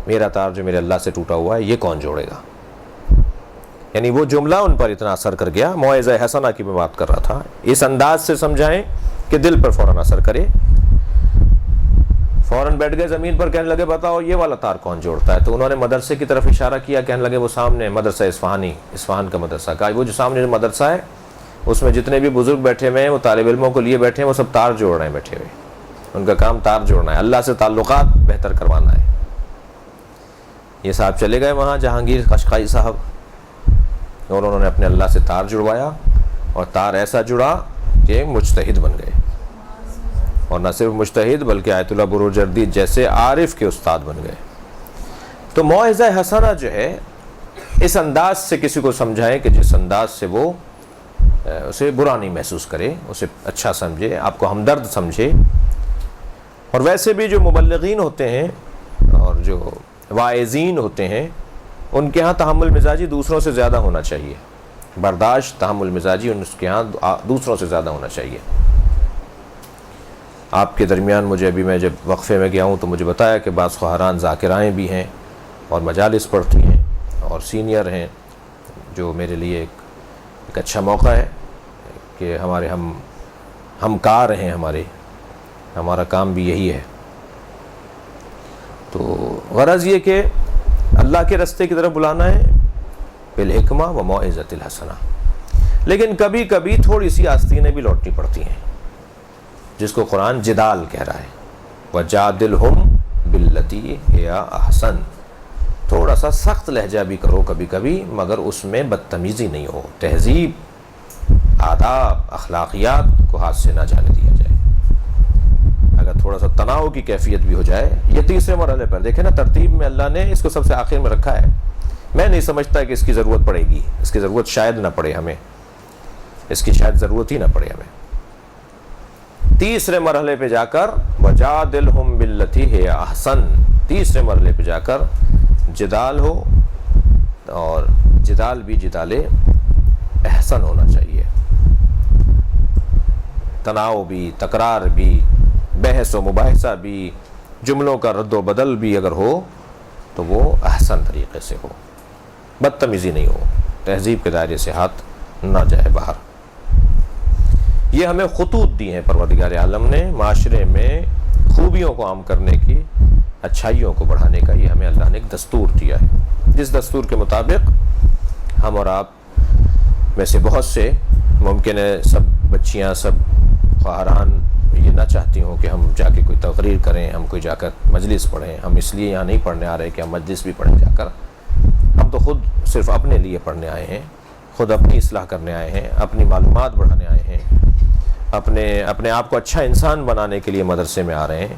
میرا تار جو میرے اللہ سے ٹوٹا ہوا ہے یہ کون جوڑے گا؟ یعنی وہ جملہ ان پر اتنا اثر کر گیا، موعظہ حسنہ کی میں بات کر رہا تھا، اس انداز سے سمجھائیں کہ دل پر فوراً اثر کرے۔ فوراً بیٹھ گئے زمین پر، کہنے لگے بتاؤ یہ والا تار کون جوڑتا ہے؟ تو انہوں نے مدرسے کی طرف اشارہ کیا، کہنے لگے وہ سامنے مدرسہ اصفہان کا مدرسہ، کہا وہ جو سامنے جو مدرسہ ہے اس میں جتنے بھی بزرگ بیٹھے ہوئے ہیں وہ طالب علموں کو لیے بیٹھے ہیں، وہ سب تار جوڑ رہے ہیں بیٹھے ہوئے، ان کا کام تار جوڑنا ہے، اللہ سے تعلقات بہتر کروانا ہے۔ یہ صاحب چلے گئے وہاں جہانگیر قشقائی صاحب، اور انہوں نے اپنے اللہ سے تار جڑوایا، اور تار ایسا جڑا کہ مجتہد بن گئے، اور نہ صرف مجتہد بلکہ آیت اللہ بروجردی جیسے عارف کے استاد بن گئے۔ تو موعظہ حسنہ جو ہے اس انداز سے کسی کو سمجھائیں کہ جس انداز سے وہ اسے برا نہیں محسوس کرے، اسے اچھا سمجھے، آپ کو ہمدرد سمجھے۔ اور ویسے بھی جو مبلغین ہوتے ہیں اور جو واعظین ہوتے ہیں ان کے ہاں تحمل مزاجی دوسروں سے زیادہ ہونا چاہیے، برداشت تحمل مزاجی ان کے ہاں دوسروں سے زیادہ ہونا چاہیے۔ آپ کے درمیان مجھے ابھی میں جب وقفے میں گیا ہوں تو مجھے بتایا کہ بعض خواہران ذاکرائیں بھی ہیں اور مجالس پڑھتی ہیں اور سینئر ہیں، جو میرے لیے ایک اچھا موقع ہے کہ ہمارے ہم کار ہیں، ہمارا کام بھی یہی ہے۔ تو غرض یہ کہ اللہ کے راستے کی طرف بلانا ہے بالحکمہ و موعظۃ الحسنہ، لیکن کبھی کبھی تھوڑی سی آستینیں بھی لوٹنی پڑتی ہیں، جس کو قرآن جدال کہہ رہا ہے، وَجَادِلْهُمْ بِالَّتِي هِيَ أَحْسَنُ، تھوڑا سا سخت لہجہ بھی کرو کبھی کبھی، مگر اس میں بدتمیزی نہیں ہو، تہذیب، آداب، اخلاقیات کو ہاتھ سے نہ جانے دیا جائے۔ اگر تھوڑا سا تناؤ کی کیفیت بھی ہو جائے، یہ تیسرے مرحلے پر دیکھیں نا، ترتیب میں اللہ نے اس کو سب سے آخر میں رکھا ہے۔ میں نہیں سمجھتا کہ اس کی ضرورت پڑے گی، اس کی ضرورت شاید نہ پڑے ہمیں، اس کی شاید ضرورت ہی نہ پڑے ہمیں۔ تیسرے مرحلے پہ جا کر وَجَادِلْهُمْ بِالَّتِي هِيَ أَحْسَنُ، تیسرے مرحلے پہ جا کر جدال ہو، اور جدال بھی جدال احسن ہونا چاہیے، تناؤ بھی، تکرار بھی، بحث و مباحثہ بھی، جملوں کا رد و بدل بھی اگر ہو تو وہ احسن طریقے سے ہو، بدتمیزی نہیں ہو، تہذیب کے دائرے سے ہاتھ نہ جائے باہر۔ یہ ہمیں خطوط دی ہیں پروردگار عالم نے معاشرے میں خوبیوں کو عام کرنے کی، اچھائیوں کو بڑھانے کا، یہ ہمیں اللہ نے ایک دستور دیا ہے، جس دستور کے مطابق ہم اور آپ میں سے بہت سے، ممکن ہے سب بچیاں، سب خواہران یہ نہ چاہتی ہوں کہ ہم جا کے کوئی تقریر کریں، ہم کوئی جا کر مجلس پڑھیں، ہم اس لیے یہاں نہیں پڑھنے آ رہے کہ ہم مجلس بھی پڑھیں جا کر، ہم تو خود صرف اپنے لیے پڑھنے آئے ہیں، خود اپنی اصلاح کرنے آئے ہیں، اپنی معلومات بڑھانے آئے ہیں، اپنے آپ کو اچھا انسان بنانے کے لیے مدرسے میں آ رہے ہیں۔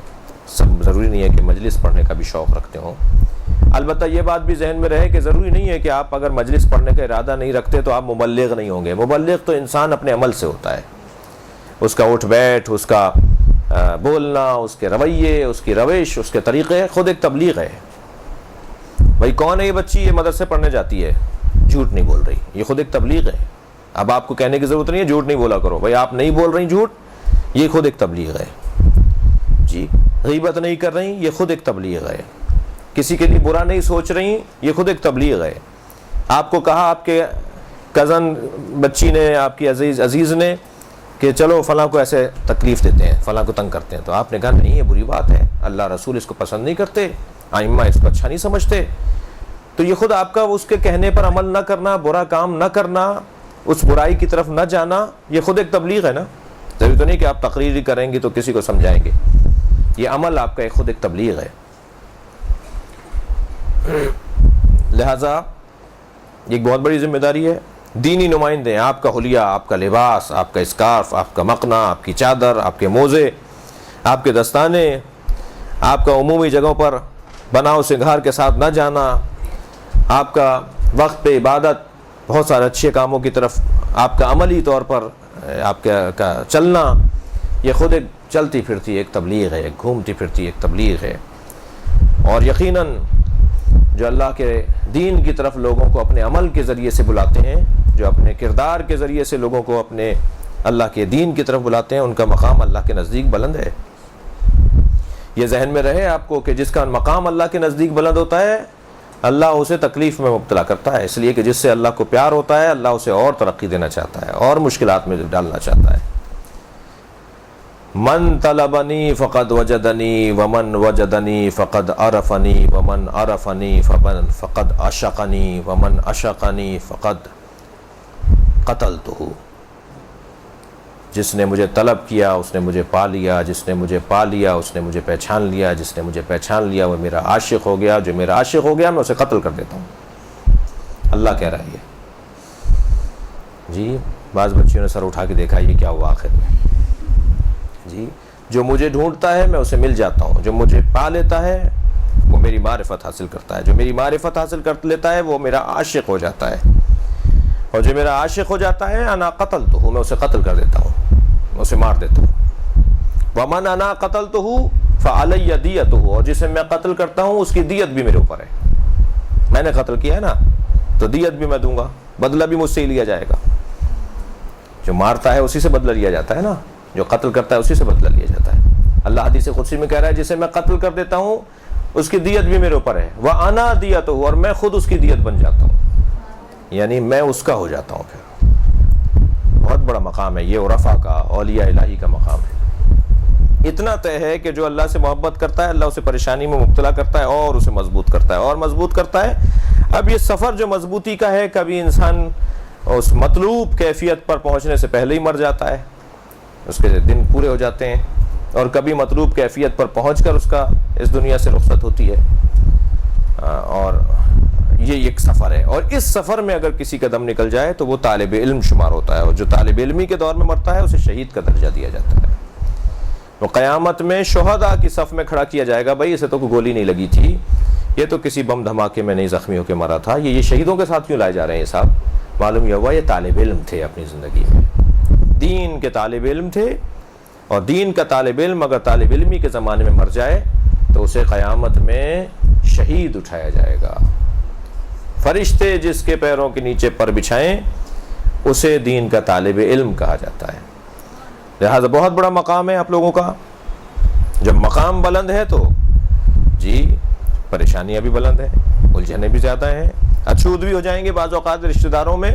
سب ضروری نہیں ہے کہ مجلس پڑھنے کا بھی شوق رکھتے ہوں، البتہ یہ بات بھی ذہن میں رہے کہ ضروری نہیں ہے کہ آپ اگر مجلس پڑھنے کا ارادہ نہیں رکھتے تو آپ مبلغ نہیں ہوں گے۔ مبلغ تو انسان اپنے عمل سے ہوتا ہے، اس کا اٹھ بیٹھ، اس کا بولنا، اس کے رویے، اس کی روش، اس کے طریقے خود ایک تبلیغ ہے۔ بھائی کون ہے یہ بچی، یہ مدرسے پڑھنے جاتی ہے، جھوٹ نہیں بول رہی، یہ خود ایک تبلیغ ہے۔ اب آپ کو کہنے کی ضرورت نہیں ہے جھوٹ نہیں بولا کرو، بھائی آپ نہیں بول رہی جھوٹ، یہ خود ایک تبلیغ ہے جی۔ غیبت نہیں کر رہی، یہ خود ایک تبلیغ ہے۔ کسی کے لیے برا نہیں سوچ رہی، یہ خود ایک تبلیغ ہے۔ آپ کو کہا آپ کے کزن بچی نے، آپ کی عزیز نے کہ چلو فلاں کو ایسے تکلیف دیتے ہیں، فلاں کو تنگ کرتے ہیں، تو آپ نے کہا نہیں یہ بری بات ہے، اللہ رسول اس کو پسند نہیں کرتے، ائمہ اس کو اچھا نہیں سمجھتے، تو یہ خود آپ کا اس کے کہنے پر عمل نہ کرنا، برا کام نہ کرنا، اس برائی کی طرف نہ جانا، یہ خود ایک تبلیغ ہے نا۔ ضروری تو نہیں کہ آپ تقریر ہی کریں گی تو کسی کو سمجھائیں گے، یہ عمل آپ کا ایک خود ایک تبلیغ ہے۔ لہذا ایک بہت بڑی ذمہ داری ہے، دینی نمائندے ہیں، آپ کا حلیہ، آپ کا لباس، آپ کا اسکارف، آپ کا مقنا، آپ کی چادر، آپ کے موزے، آپ کے دستانے، آپ کا عمومی جگہوں پر بناؤ سنگھار کے ساتھ نہ جانا، آپ کا وقت پہ عبادت، بہت سارے اچھے کاموں کی طرف آپ کا عملی طور پر آپ کا چلنا، یہ خود ایک چلتی پھرتی ایک تبلیغ ہے، ایک گھومتی پھرتی ایک تبلیغ ہے۔ اور یقیناً جو اللہ کے دین کی طرف لوگوں کو اپنے عمل کے ذریعے سے بلاتے ہیں، جو اپنے کردار کے ذریعے سے لوگوں کو اپنے اللہ کے دین کی طرف بلاتے ہیں، ان کا مقام اللہ کے نزدیک بلند ہے۔ یہ ذہن میں رہے آپ کو کہ جس کا مقام اللہ کے نزدیک بلند ہوتا ہے، اللہ اسے تکلیف میں مبتلا کرتا ہے، اس لیے کہ جس سے اللہ کو پیار ہوتا ہے، اللہ اسے اور ترقی دینا چاہتا ہے اور مشکلات میں ڈالنا چاہتا ہے۔ من طلبنی فقد وجدنی ومن وجدنی فقد عرفنی ومن عرفنی فقد عشقنی ومن عشقنی فقد قتلتہ۔ جس نے مجھے طلب کیا اس نے مجھے پا لیا، جس نے مجھے پا لیا اس نے مجھے پہچان لیا، جس نے مجھے پہچان لیا وہ میرا عاشق ہو گیا، جو میرا عاشق ہو گیا میں اسے قتل کر دیتا ہوں۔ اللہ کہہ رہا ہے جی۔ بعض بچیوں نے سر اٹھا کے دیکھا یہ کیا ہوا آخر میں جی۔ جو مجھے ڈھونڈتا ہے میں اسے مل جاتا ہوں، جو مجھے پا لیتا ہے وہ میری معرفت حاصل کرتا ہے، جو میری معرفت حاصل کر لیتا ہے وہ میرا عاشق ہو جاتا ہے۔ اور جو میرا عاشق ہو جاتا ہے انا قتلتہ، میں اسے قتل کر دیتا ہوں، میں اسے مار دیتا ہوں۔ ومن انا قتلتہ فعلی دیتہ، اور جسے میں قتل کرتا ہوں اس کی دیت بھی میرے اوپر ہے، میں نے قتل کیا ہے نا تو دیت بھی میں دوں گا، بدلہ بھی مجھ سے ہی لیا جائے گا۔ جو مارتا ہے اسی سے بدلہ لیا جاتا ہے نا، جو قتل کرتا ہے اسی سے بدلہ لیا جاتا ہے۔ اللہ حدیث قدسی میں کہہ رہا ہے جسے میں قتل کر دیتا ہوں اس کی دیت بھی میرے اوپر ہے، وَأَنَا دِيَتُهُ، اور میں خود اس کی دیت بن جاتا ہوں، یعنی میں اس کا ہو جاتا ہوں۔ پھر بہت بڑا مقام ہے یہ، عرفاء کا، اولیاء الہی کا مقام ہے۔ اتنا طے ہے کہ جو اللہ سے محبت کرتا ہے اللہ اسے پریشانی میں مبتلا کرتا ہے اور اسے مضبوط کرتا ہے اور مضبوط کرتا ہے۔ اب یہ سفر جو مضبوطی کا ہے، کبھی انسان اس مطلوب کیفیت پر پہنچنے سے پہلے ہی مر جاتا ہے، اس کے دن پورے ہو جاتے ہیں، اور کبھی مطلوب کیفیت پر پہنچ کر اس کا اس دنیا سے رخصت ہوتی ہے۔ اور یہ ایک سفر ہے، اور اس سفر میں اگر کسی کا دم نکل جائے تو وہ طالب علم شمار ہوتا ہے، اور جو طالب علمی کے دور میں مرتا ہے اسے شہید کا درجہ دیا جاتا ہے۔ وہ قیامت میں شہداء کی صف میں کھڑا کیا جائے گا، بھائی اسے تو کوئی گولی نہیں لگی تھی، یہ تو کسی بم دھماکے میں نہیں زخمی ہو کے مرا تھا، یہ شہیدوں کے ساتھ کیوں لائے جا رہے ہیں یہ صاحب؟ معلوم یہ ہوا یہ طالب علم تھے اپنی زندگی میں، دین کے طالب علم تھے، اور دین کا طالب علم اگر طالب علمی کے زمانے میں مر جائے تو اسے قیامت میں شہید اٹھایا جائے گا۔ فرشتے جس کے پیروں کے نیچے پر بچھائیں اسے دین کا طالب علم کہا جاتا ہے۔ لہذا بہت بڑا مقام ہے آپ لوگوں کا۔ جب مقام بلند ہے تو جی پریشانیاں بھی بلند ہیں، الجھنیں بھی زیادہ ہیں، اچھود بھی ہو جائیں گے بعض اوقات رشتہ داروں میں،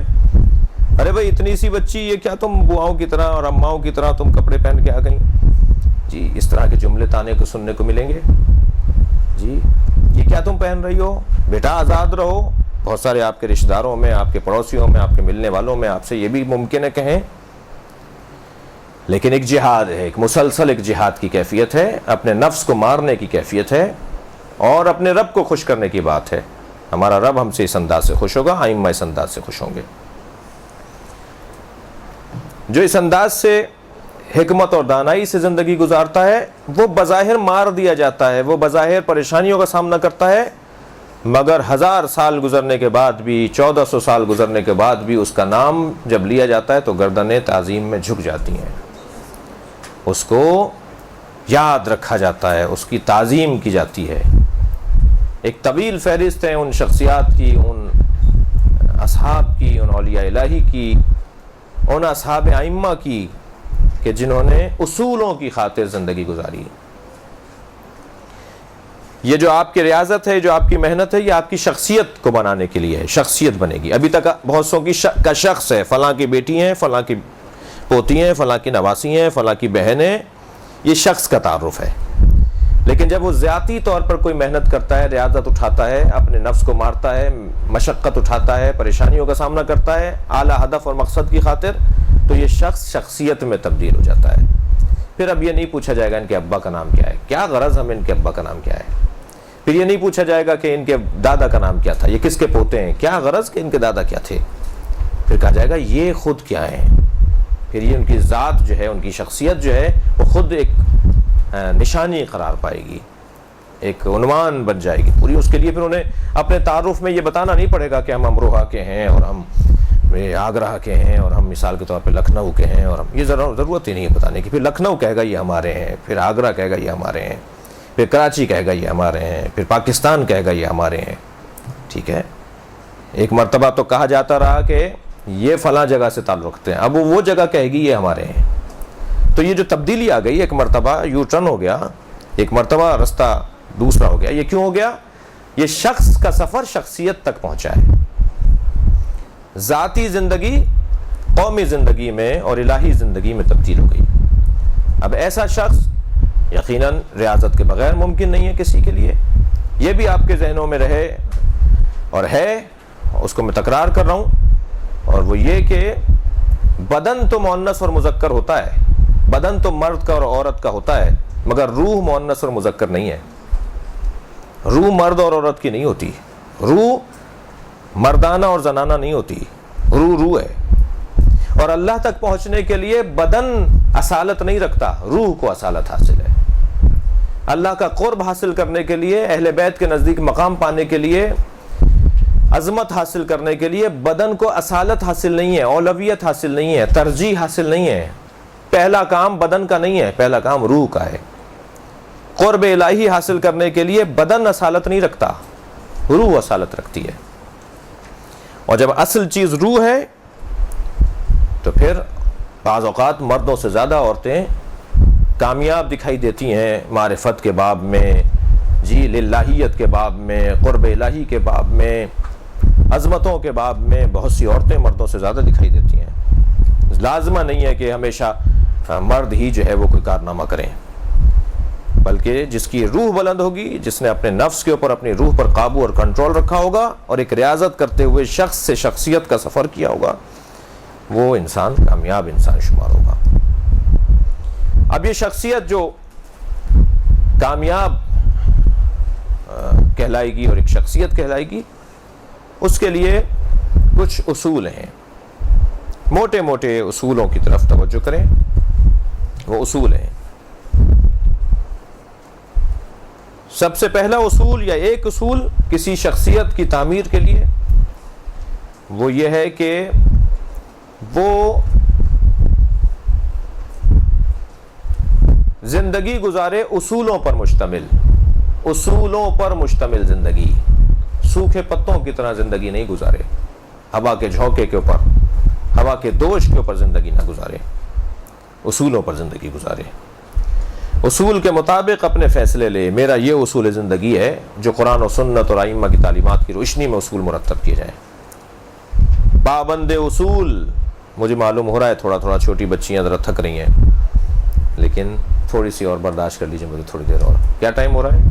ارے بھائی اتنی سی بچی، یہ کیا تم بواؤں کی طرح اور اماؤں کی طرح تم کپڑے پہن کے آ گئیں؟ جی اس طرح کے جملے تانے کو سننے کو ملیں گے۔ جی یہ کیا تم پہن رہی ہو؟ بیٹا آزاد رہو۔ بہت سارے آپ کے رشتہ داروں میں، آپ کے پڑوسیوں میں، آپ کے ملنے والوں میں آپ سے یہ بھی ممکن ہے کہیں، لیکن ایک جہاد ہے، ایک مسلسل ایک جہاد کی کیفیت ہے، اپنے نفس کو مارنے کی کیفیت ہے، اور اپنے رب کو خوش کرنے کی بات ہے۔ ہمارا رب ہم سے اس انداز سے خوش ہوگا، ائمہ اس انداز سے خوش ہوں گے۔ جو اس انداز سے حکمت اور دانائی سے زندگی گزارتا ہے وہ بظاہر مار دیا جاتا ہے، وہ بظاہر پریشانیوں کا سامنا کرتا ہے، مگر 1000 سال گزرنے کے بعد بھی، 1400 سال گزرنے کے بعد بھی اس کا نام جب لیا جاتا ہے تو گردنیں تعظیم میں جھک جاتی ہیں، اس کو یاد رکھا جاتا ہے، اس کی تعظیم کی جاتی ہے۔ ایک طویل فہرست ہے ان شخصیات کی، ان اصحاب کی، ان اولیاء الہی کی، ان اصحاب ائمہ کی کہ جنہوں نے اصولوں کی خاطر زندگی گزاری۔ یہ جو آپ کی ریاضت ہے، جو آپ کی محنت ہے، یہ آپ کی شخصیت کو بنانے کے لیے ہے، شخصیت بنے گی۔ ابھی تک بہت سو کا شخص ہے، فلاں کی بیٹی ہیں، فلاں کی پوتی ہیں، فلاں کی نواسی ہیں، فلاں کی بہنیں، یہ شخص کا تعارف ہے۔ لیکن جب وہ ذاتی طور پر کوئی محنت کرتا ہے، ریاضت اٹھاتا ہے، اپنے نفس کو مارتا ہے، مشقت اٹھاتا ہے، پریشانیوں کا سامنا کرتا ہے اعلیٰ ہدف اور مقصد کی خاطر، تو یہ شخص شخصیت میں تبدیل ہو جاتا ہے۔ پھر اب یہ نہیں پوچھا جائے گا ان کے ابا کا نام کیا ہے، کیا غرض ہمیں ان کے ابا کا نام کیا ہے۔ پھر یہ نہیں پوچھا جائے گا کہ ان کے دادا کا نام کیا تھا، یہ کس کے پوتے ہیں، کیا غرض کہ ان کے دادا کیا تھے۔ پھر کہا جائے گا یہ خود کیا ہیں۔ پھر یہ ان کی ذات جو ہے، ان کی شخصیت جو ہے، وہ خود ایک نشانی قرار پائے گی، ایک عنوان بن جائے گی پوری۔ اس کے لیے پھر انہیں اپنے تعارف میں یہ بتانا نہیں پڑے گا کہ ہم امروہہ کے ہیں اور ہم آگرہ کے ہیں اور ہم مثال کے طور پہ لکھنؤ کے ہیں، اور ہم یہ ضرورت ہی نہیں ہے بتانے کی۔ پھر لکھنؤ کہے گا یہ ہمارے ہیں، پھر آگرہ کہے گا یہ ہمارے ہیں، پھر کراچی کہے گا یہ ہمارے ہیں، پھر پاکستان کہے گا یہ ہمارے ہیں۔ ٹھیک ہے، ایک مرتبہ تو کہا جاتا رہا کہ یہ فلاں جگہ سے تعلق رکھتے ہیں، اب وہ جگہ کہے گی یہ ہمارے ہیں۔ تو یہ جو تبدیلی آ گئی، ایک مرتبہ یو ٹرن ہو گیا، ایک مرتبہ رستہ دوسرا ہو گیا۔ یہ کیوں ہو گیا؟ یہ شخص کا سفر شخصیت تک پہنچا ہے، ذاتی زندگی قومی زندگی میں اور الہی زندگی میں تبدیل ہو گئی۔ اب ایسا شخص یقیناً ریاضت کے بغیر ممکن نہیں ہے کسی کے لیے۔ یہ بھی آپ کے ذہنوں میں رہے اور ہے، اس کو میں تکرار کر رہا ہوں، اور وہ یہ کہ بدن تو مؤنث اور مذکر ہوتا ہے، بدن تو مرد کا اور عورت کا ہوتا ہے، مگر روح مؤنث اور مذکر نہیں ہے۔ روح مرد اور عورت کی نہیں ہوتی، روح مردانہ اور زنانہ نہیں ہوتی، روح ہے۔ اور اللہ تک پہنچنے کے لیے بدن اصالت نہیں رکھتا، روح کو اصالت حاصل ہے۔ اللہ کا قرب حاصل کرنے کے لیے، اہل بیت کے نزدیک مقام پانے کے لیے عظمت حاصل کرنے کے لیے بدن کو اصالت حاصل نہیں ہے، اولویت حاصل نہیں ہے، ترجیح حاصل نہیں ہے. پہلا کام بدن کا نہیں ہے، پہلا کام روح کا ہے. قرب الہی حاصل کرنے کے لیے بدن اصالت نہیں رکھتا، روح اصالت رکھتی ہے. اور جب اصل چیز روح ہے تو پھر بعض اوقات مردوں سے زیادہ عورتیں کامیاب دکھائی دیتی ہیں معرفت کے باب میں، جی للہیت کے باب میں، قرب الہی کے باب میں، عظمتوں کے باب میں بہت سی عورتیں مردوں سے زیادہ دکھائی دیتی ہیں. لازمہ نہیں ہے کہ ہمیشہ مرد ہی جو ہے وہ کوئی کارنامہ کریں، بلکہ جس کی روح بلند ہوگی، جس نے اپنے نفس کے اوپر اپنی روح پر قابو اور کنٹرول رکھا ہوگا اور ایک ریاضت کرتے ہوئے شخص سے شخصیت کا سفر کیا ہوگا، وہ انسان کامیاب انسان شمار ہوگا. اب یہ شخصیت جو کامیاب کہلائے گی اور ایک شخصیت کہلائے گی، اس کے لیے کچھ اصول ہیں. موٹے موٹے اصولوں کی طرف توجہ کریں. وہ اصول ہیں. سب سے پہلا اصول یا ایک اصول کسی شخصیت کی تعمیر کے لیے وہ یہ ہے کہ وہ زندگی گزارے اصولوں پر مشتمل، اصولوں پر مشتمل زندگی. سوکھے پتوں کی طرح زندگی نہیں گزارے، ہوا کے جھونکے کے اوپر، ہوا کے دوش کے اوپر زندگی نہ گزارے، اصولوں پر زندگی گزارے. اصول کے مطابق اپنے فیصلے لے. میرا یہ اصول زندگی ہے جو قرآن و سنت اور ائمہ کی تعلیمات کی روشنی میں اصول مرتب کیے جائیں. پابند اصول. مجھے معلوم ہو رہا ہے تھوڑا تھوڑا چھوٹی بچیاں ذرا تھک رہی ہیں، لیکن تھوڑی سی اور برداشت کر لیجیے مجھے تھوڑی دیر اور. کیا ٹائم ہو رہا ہے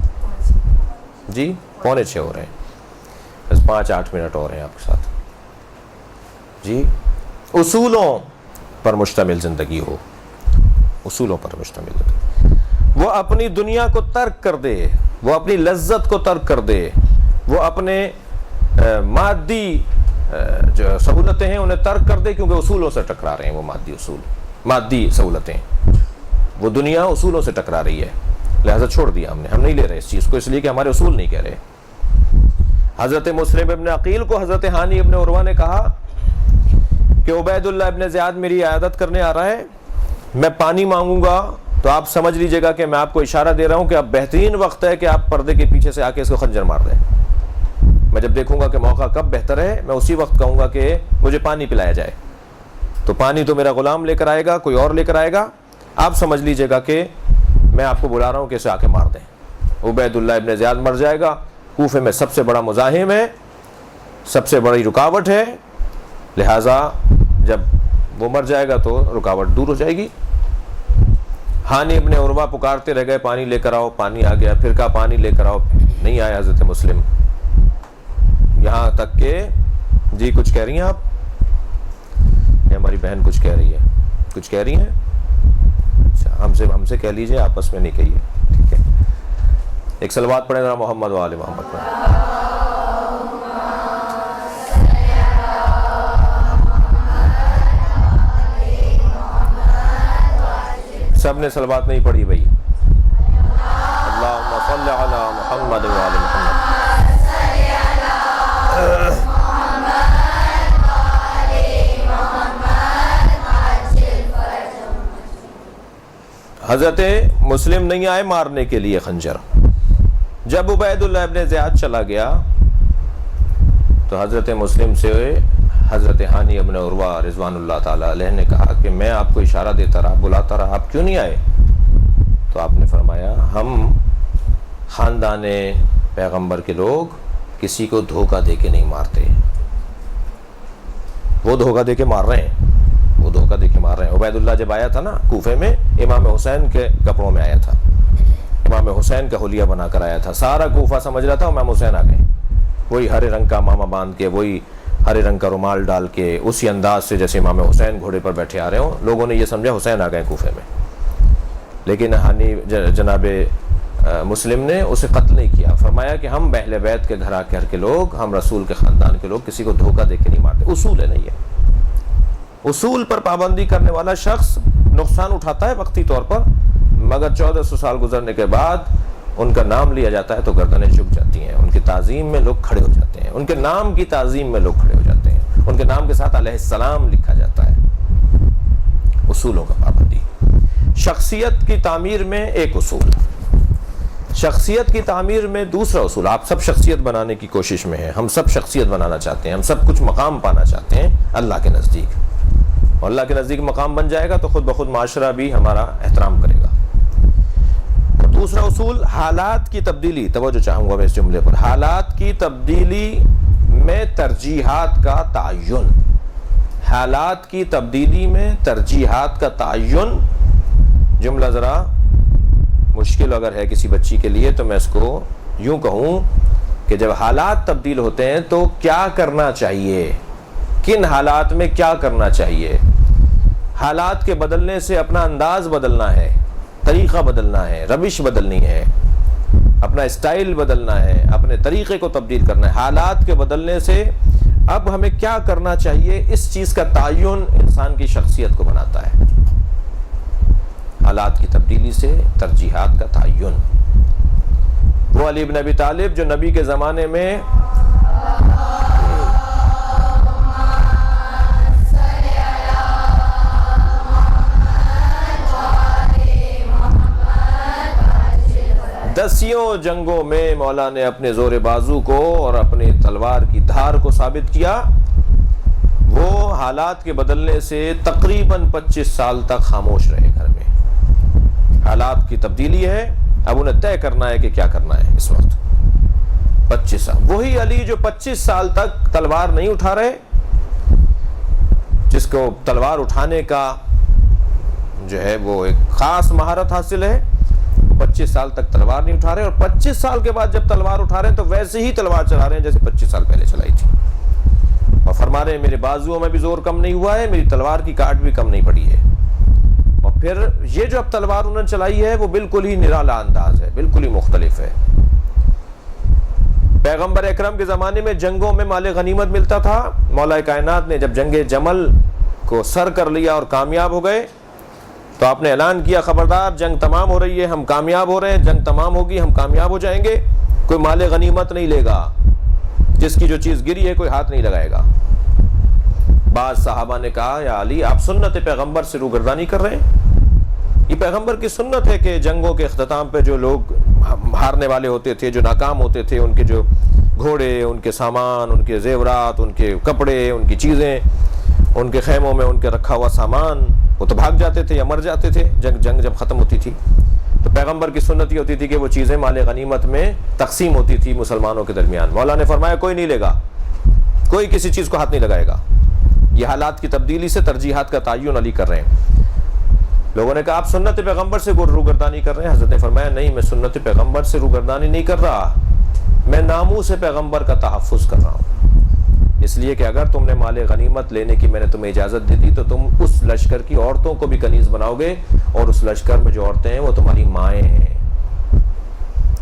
جی؟ 5:45 ہو رہے ہیں. بس 5-8 منٹ اور ہیں آپ کے ساتھ. جی اصولوں پر مشتمل زندگی ہو، اصولوں پر مشتمل زندگی. وہ اپنی دنیا کو ترک کر دے، وہ اپنی لذت کو ترک کر دے، وہ اپنے مادی جو سہولتیں ہیں انہیں ترک کر دے، کیونکہ اصولوں سے ٹکرا رہے ہیں. وہ مادی اصول، مادی سہولتیں، وہ دنیا اصولوں سے ٹکرا رہی ہے، لہذا چھوڑ دیا ہم نہیں لے رہے اس چیز کو، اس لیے کہ ہمارے اصول نہیں کہہ رہے. حضرت مسلم ابن عقیل کو حضرت ہانی ابن عروہ نے کہا کہ عبید اللہ ابن زیاد میری عیادت کرنے آ رہا ہے، میں پانی مانگوں گا تو آپ سمجھ لیجئے گا کہ میں آپ کو اشارہ دے رہا ہوں کہ اب بہترین وقت ہے کہ آپ پردے کے پیچھے سے آ کے اس کو خنجر مار دیں. میں جب دیکھوں گا کہ موقع کب بہتر ہے، میں اسی وقت کہوں گا کہ مجھے پانی پلایا جائے. تو پانی تو میرا غلام لے کر آئے گا، کوئی اور لے کر آئے گا، آپ سمجھ لیجئے گا کہ میں آپ کو بلا رہا ہوں کہ اسے آ کے مار دیں. عبید اللہ ابن زیاد مر جائے گا، کوفے میں سب سے بڑا مزاحم ہے، سب سے بڑی رکاوٹ ہے، لہٰذا جب وہ مر جائے گا تو رکاوٹ دور ہو جائے گی. ہانی ابن عروہ پکارتے رہ گئے پانی لے کر آؤ، پانی آ گیا. پھر کہا پانی لے کر آؤ، نہیں آیا حضرت مسلم. یہاں تک کہ جی کچھ کہہ رہی ہیں آپ؟ یہ ہماری بہن کچھ کہہ رہی ہے، کچھ کہہ رہی ہیں؟ اچھا ہم سے کہہ لیجئے، آپس میں نہیں کہیے، ٹھیک ہے. ایک صلوات پڑھیں ذرا محمد و آل محمد پر. سب نے صلوات نہیں پڑھی بھائی. اللہم صلی علی محمد و آل محمد. حضرت مسلم نہیں آئے مارنے کے لیے خنجر. جب عبید اللہ ابن زیاد چلا گیا تو حضرت مسلم سے حضرت ہانی ابن عروہ رضوان اللہ تعالی علیہ نے کہا کہ میں آپ کو اشارہ دیتا رہا، بلاتا رہا، آپ کیوں نہیں آئے؟ تو آپ نے فرمایا ہم خاندان پیغمبر کے لوگ کسی کو دھوکہ دے کے نہیں مارتے. وہ دھوکہ دے کے مار رہے ہیں، وہ دھوکہ دے کے مار رہے ہیں. عبید اللہ جب آیا تھا نا کوفے میں، امام حسین کے کپڑوں میں آیا تھا، امام حسین کا حلیہ بنا کر آیا تھا. سارا کوفہ سمجھ رہا تھا امام حسین آ گئے، وہی ہرے رنگ کا امامہ باندھ کے، وہی ہرے رنگ کا رومال ڈال کے، اسی انداز سے جیسے امام حسین گھوڑے پر بیٹھے آ رہے ہوں. لوگوں نے یہ سمجھا حسین آ گئے کوفے میں، لیکن ہانی جناب مسلم نے اسے قتل نہیں کیا. فرمایا کہ ہم اہل بیت کے گھر کے لوگ، ہم رسول کے خاندان کے لوگ کسی کو دھوکہ دے کے نہیں مارتے. اصول ہے نہیں ہے. اصول پر پابندی کرنے والا شخص نقصان اٹھاتا ہے وقتی طور پر، مگر 1400 سال گزرنے کے بعد ان کا نام لیا جاتا ہے تو گردنیں جھک جاتی ہیں، ان کی تعظیم میں لوگ کھڑے ہو جاتے ہیں. ان کے نام کی تعظیم میں لوگ کھڑے ہو جاتے ہیں، ان کے نام کے ساتھ علیہ السلام لکھا جاتا ہے۔ اصولوں کا پابندی۔ شخصیت کی تعمیر میں ایک اصول، شخصیت کی تعمیر میں دوسرا اصول۔ آپ سب شخصیت بنانے کی کوشش میں ہیں، ہم سب شخصیت بنانا چاہتے ہیں، ہم سب کچھ مقام پانا چاہتے ہیں اللہ کے نزدیک، اور اللہ کے نزدیک مقام بن جائے گا تو خود بخود معاشرہ بھی ہمارا احترام کرے گا۔ اور دوسرا اصول حالات کی تبدیلی، توجہ چاہوں گا میں اس جملے پر، حالات کی تبدیلی میں ترجیحات کا تعین، حالات کی تبدیلی میں ترجیحات کا تعین۔ جملہ ذرا مشکل اگر ہے کسی بچی کے لیے تو میں اس کو یوں کہوں کہ جب حالات تبدیل ہوتے ہیں تو کیا کرنا چاہیے، کن حالات میں کیا کرنا چاہیے۔ حالات کے بدلنے سے اپنا انداز بدلنا ہے، طریقہ بدلنا ہے، روش بدلنی ہے، اپنا اسٹائل بدلنا ہے، اپنے طریقے کو تبدیل کرنا ہے۔ حالات کے بدلنے سے اب ہمیں کیا کرنا چاہیے، اس چیز کا تعین انسان کی شخصیت کو بناتا ہے۔ حالات کی تبدیلی سے ترجیحات کا تعین۔ وہ علی بن ابی طالب جو نبی کے زمانے میں دسیوں جنگوں میں مولا نے اپنے زور بازو کو اور اپنی تلوار کی دھار کو ثابت کیا، وہ حالات کے بدلنے سے تقریباً 25 سال تک خاموش رہے گھر میں۔ حالات کی تبدیلی ہے، اب انہیں طے کرنا ہے کہ کیا کرنا ہے اس وقت۔ 25 سال، وہی علی جو 25 سال تک تلوار نہیں اٹھا رہے، جس کو تلوار اٹھانے کا جو ہے وہ ایک خاص مہارت حاصل ہے، 25 سال تک تلوار نہیں اٹھا رہے، اور 25 سال کے بعد جب تلوار اٹھا رہے ہیں تو ویسے ہی تلوار چلا رہے ہیں جیسے 25 سال پہلے چلائی تھی، اور فرما رہے ہیں میرے بازوؤں میں بھی زور کم نہیں ہوا ہے، میری تلوار کی کاٹ بھی کم نہیں پڑی ہے۔ اور پھر یہ جو اب تلوار انہوں نے چلائی ہے وہ بالکل ہی نرالا انداز ہے، بالکل ہی مختلف ہے۔ پیغمبر اکرم کے زمانے میں جنگوں میں مال غنیمت ملتا تھا، مولا کائنات نے جب جنگ جمل کو سر کر لیا اور کامیاب ہو گئے تو آپ نے اعلان کیا خبردار جنگ تمام ہو رہی ہے، ہم کامیاب ہو رہے ہیں، جنگ تمام ہوگی، ہم کامیاب ہو جائیں گے، کوئی مال غنیمت نہیں لے گا، جس کی جو چیز گری ہے کوئی ہاتھ نہیں لگائے گا۔ بعض صحابہ نے کہا یا علی آپ سنت پیغمبر سے روگردانی کر رہے ہیں، یہ پیغمبر کی سنت ہے کہ جنگوں کے اختتام پہ جو لوگ ہارنے والے ہوتے تھے، جو ناکام ہوتے تھے، ان کے جو گھوڑے، ان کے سامان، ان کے زیورات، ان کے کپڑے، ان کی چیزیں، ان کے خیموں میں ان کے رکھا ہوا سامان، وہ تو بھاگ جاتے تھے یا مر جاتے تھے جنگ جب ختم ہوتی تھی۔ تو پیغمبر کی سنت یہ ہوتی تھی کہ وہ چیزیں مال غنیمت میں تقسیم ہوتی تھی مسلمانوں کے درمیان۔ مولا نے فرمایا کوئی نہیں لے گا، کوئی کسی چیز کو ہاتھ نہیں لگائے گا۔ یہ حالات کی تبدیلی سے ترجیحات کا تعین علی کر رہے ہیں۔ لوگوں نے کہا آپ سنت پیغمبر سے روگردانی کر رہے ہیں، حضرت نے فرمایا نہیں، میں سنت پیغمبر سے روگردانی نہیں کر رہا، میں ناموس پیغمبر کا تحفظ کر رہا ہوں۔ اس لیے کہ اگر تم نے مال غنیمت لینے کی میں نے تمہیں اجازت دے دی تو تم اس لشکر کی عورتوں کو بھی کنیز بناؤ گے، اور اس لشکر میں جو عورتیں ہیں وہ تمہاری مائیں ہیں،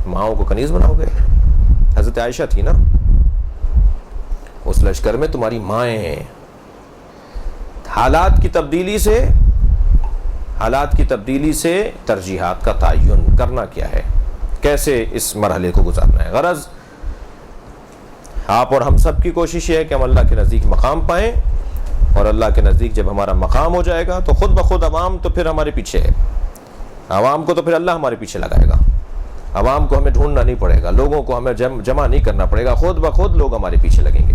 ماؤں کو کنیز بناؤ گے۔ حضرت عائشہ تھی نا، اس لشکر میں تمہاری مائیں ہیں۔ حالات کی تبدیلی سے ترجیحات کا تعین کرنا کیا ہے، کیسے اس مرحلے کو گزارنا ہے۔ غرض آپ اور ہم سب کی کوشش یہ ہے کہ ہم اللہ کے نزدیک مقام پائیں، اور اللہ کے نزدیک جب ہمارا مقام ہو جائے گا تو خود بخود عوام تو پھر ہمارے پیچھے ہے، عوام کو تو پھر اللہ ہمارے پیچھے لگائے گا، عوام کو ہمیں ڈھونڈنا نہیں پڑے گا، لوگوں کو ہمیں جمع نہیں کرنا پڑے گا، خود بخود لوگ ہمارے پیچھے لگیں گے،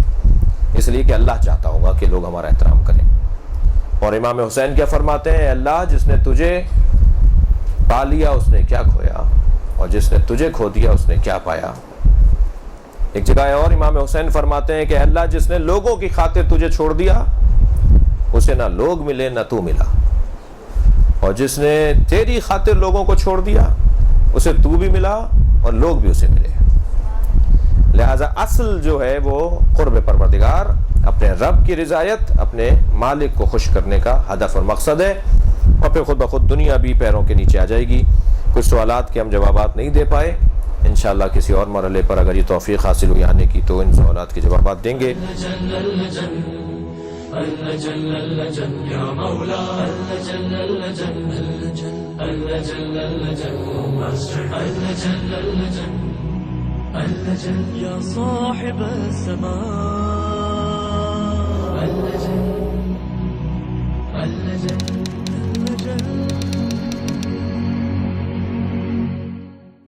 اس لیے کہ اللہ چاہتا ہوگا کہ لوگ ہمارا احترام کریں۔ اور امام حسین کیا فرماتے ہیں، اللہ جس نے تجھے پا لیا اس نے کیا کھویا، اور جس نے تجھے کھو دیا اس نے کیا پایا۔ ایک جگہ اور امام حسین فرماتے ہیں کہ اللہ جس نے لوگوں کی خاطر تجھے چھوڑ دیا اسے نہ لوگ ملے نہ تو ملا، اور جس نے تیری خاطر لوگوں کو چھوڑ دیا اسے تو بھی ملا اور لوگ بھی اسے ملے۔ لہذا اصل جو ہے وہ قرب پروردگار، اپنے رب کی رضایت، اپنے مالک کو خوش کرنے کا ہدف اور مقصد ہے، اور پھر خود بخود دنیا بھی پیروں کے نیچے آ جائے گی۔ کچھ سوالات کے ہم جوابات نہیں دے پائے، انشاءاللہ کسی اور مرحلے پر اگر یہ توفیق حاصل ہوئی آنے کی تو ان سوالات کے جوابات دیں گے۔ اللجن يا صاحب السماء اللجن اللجن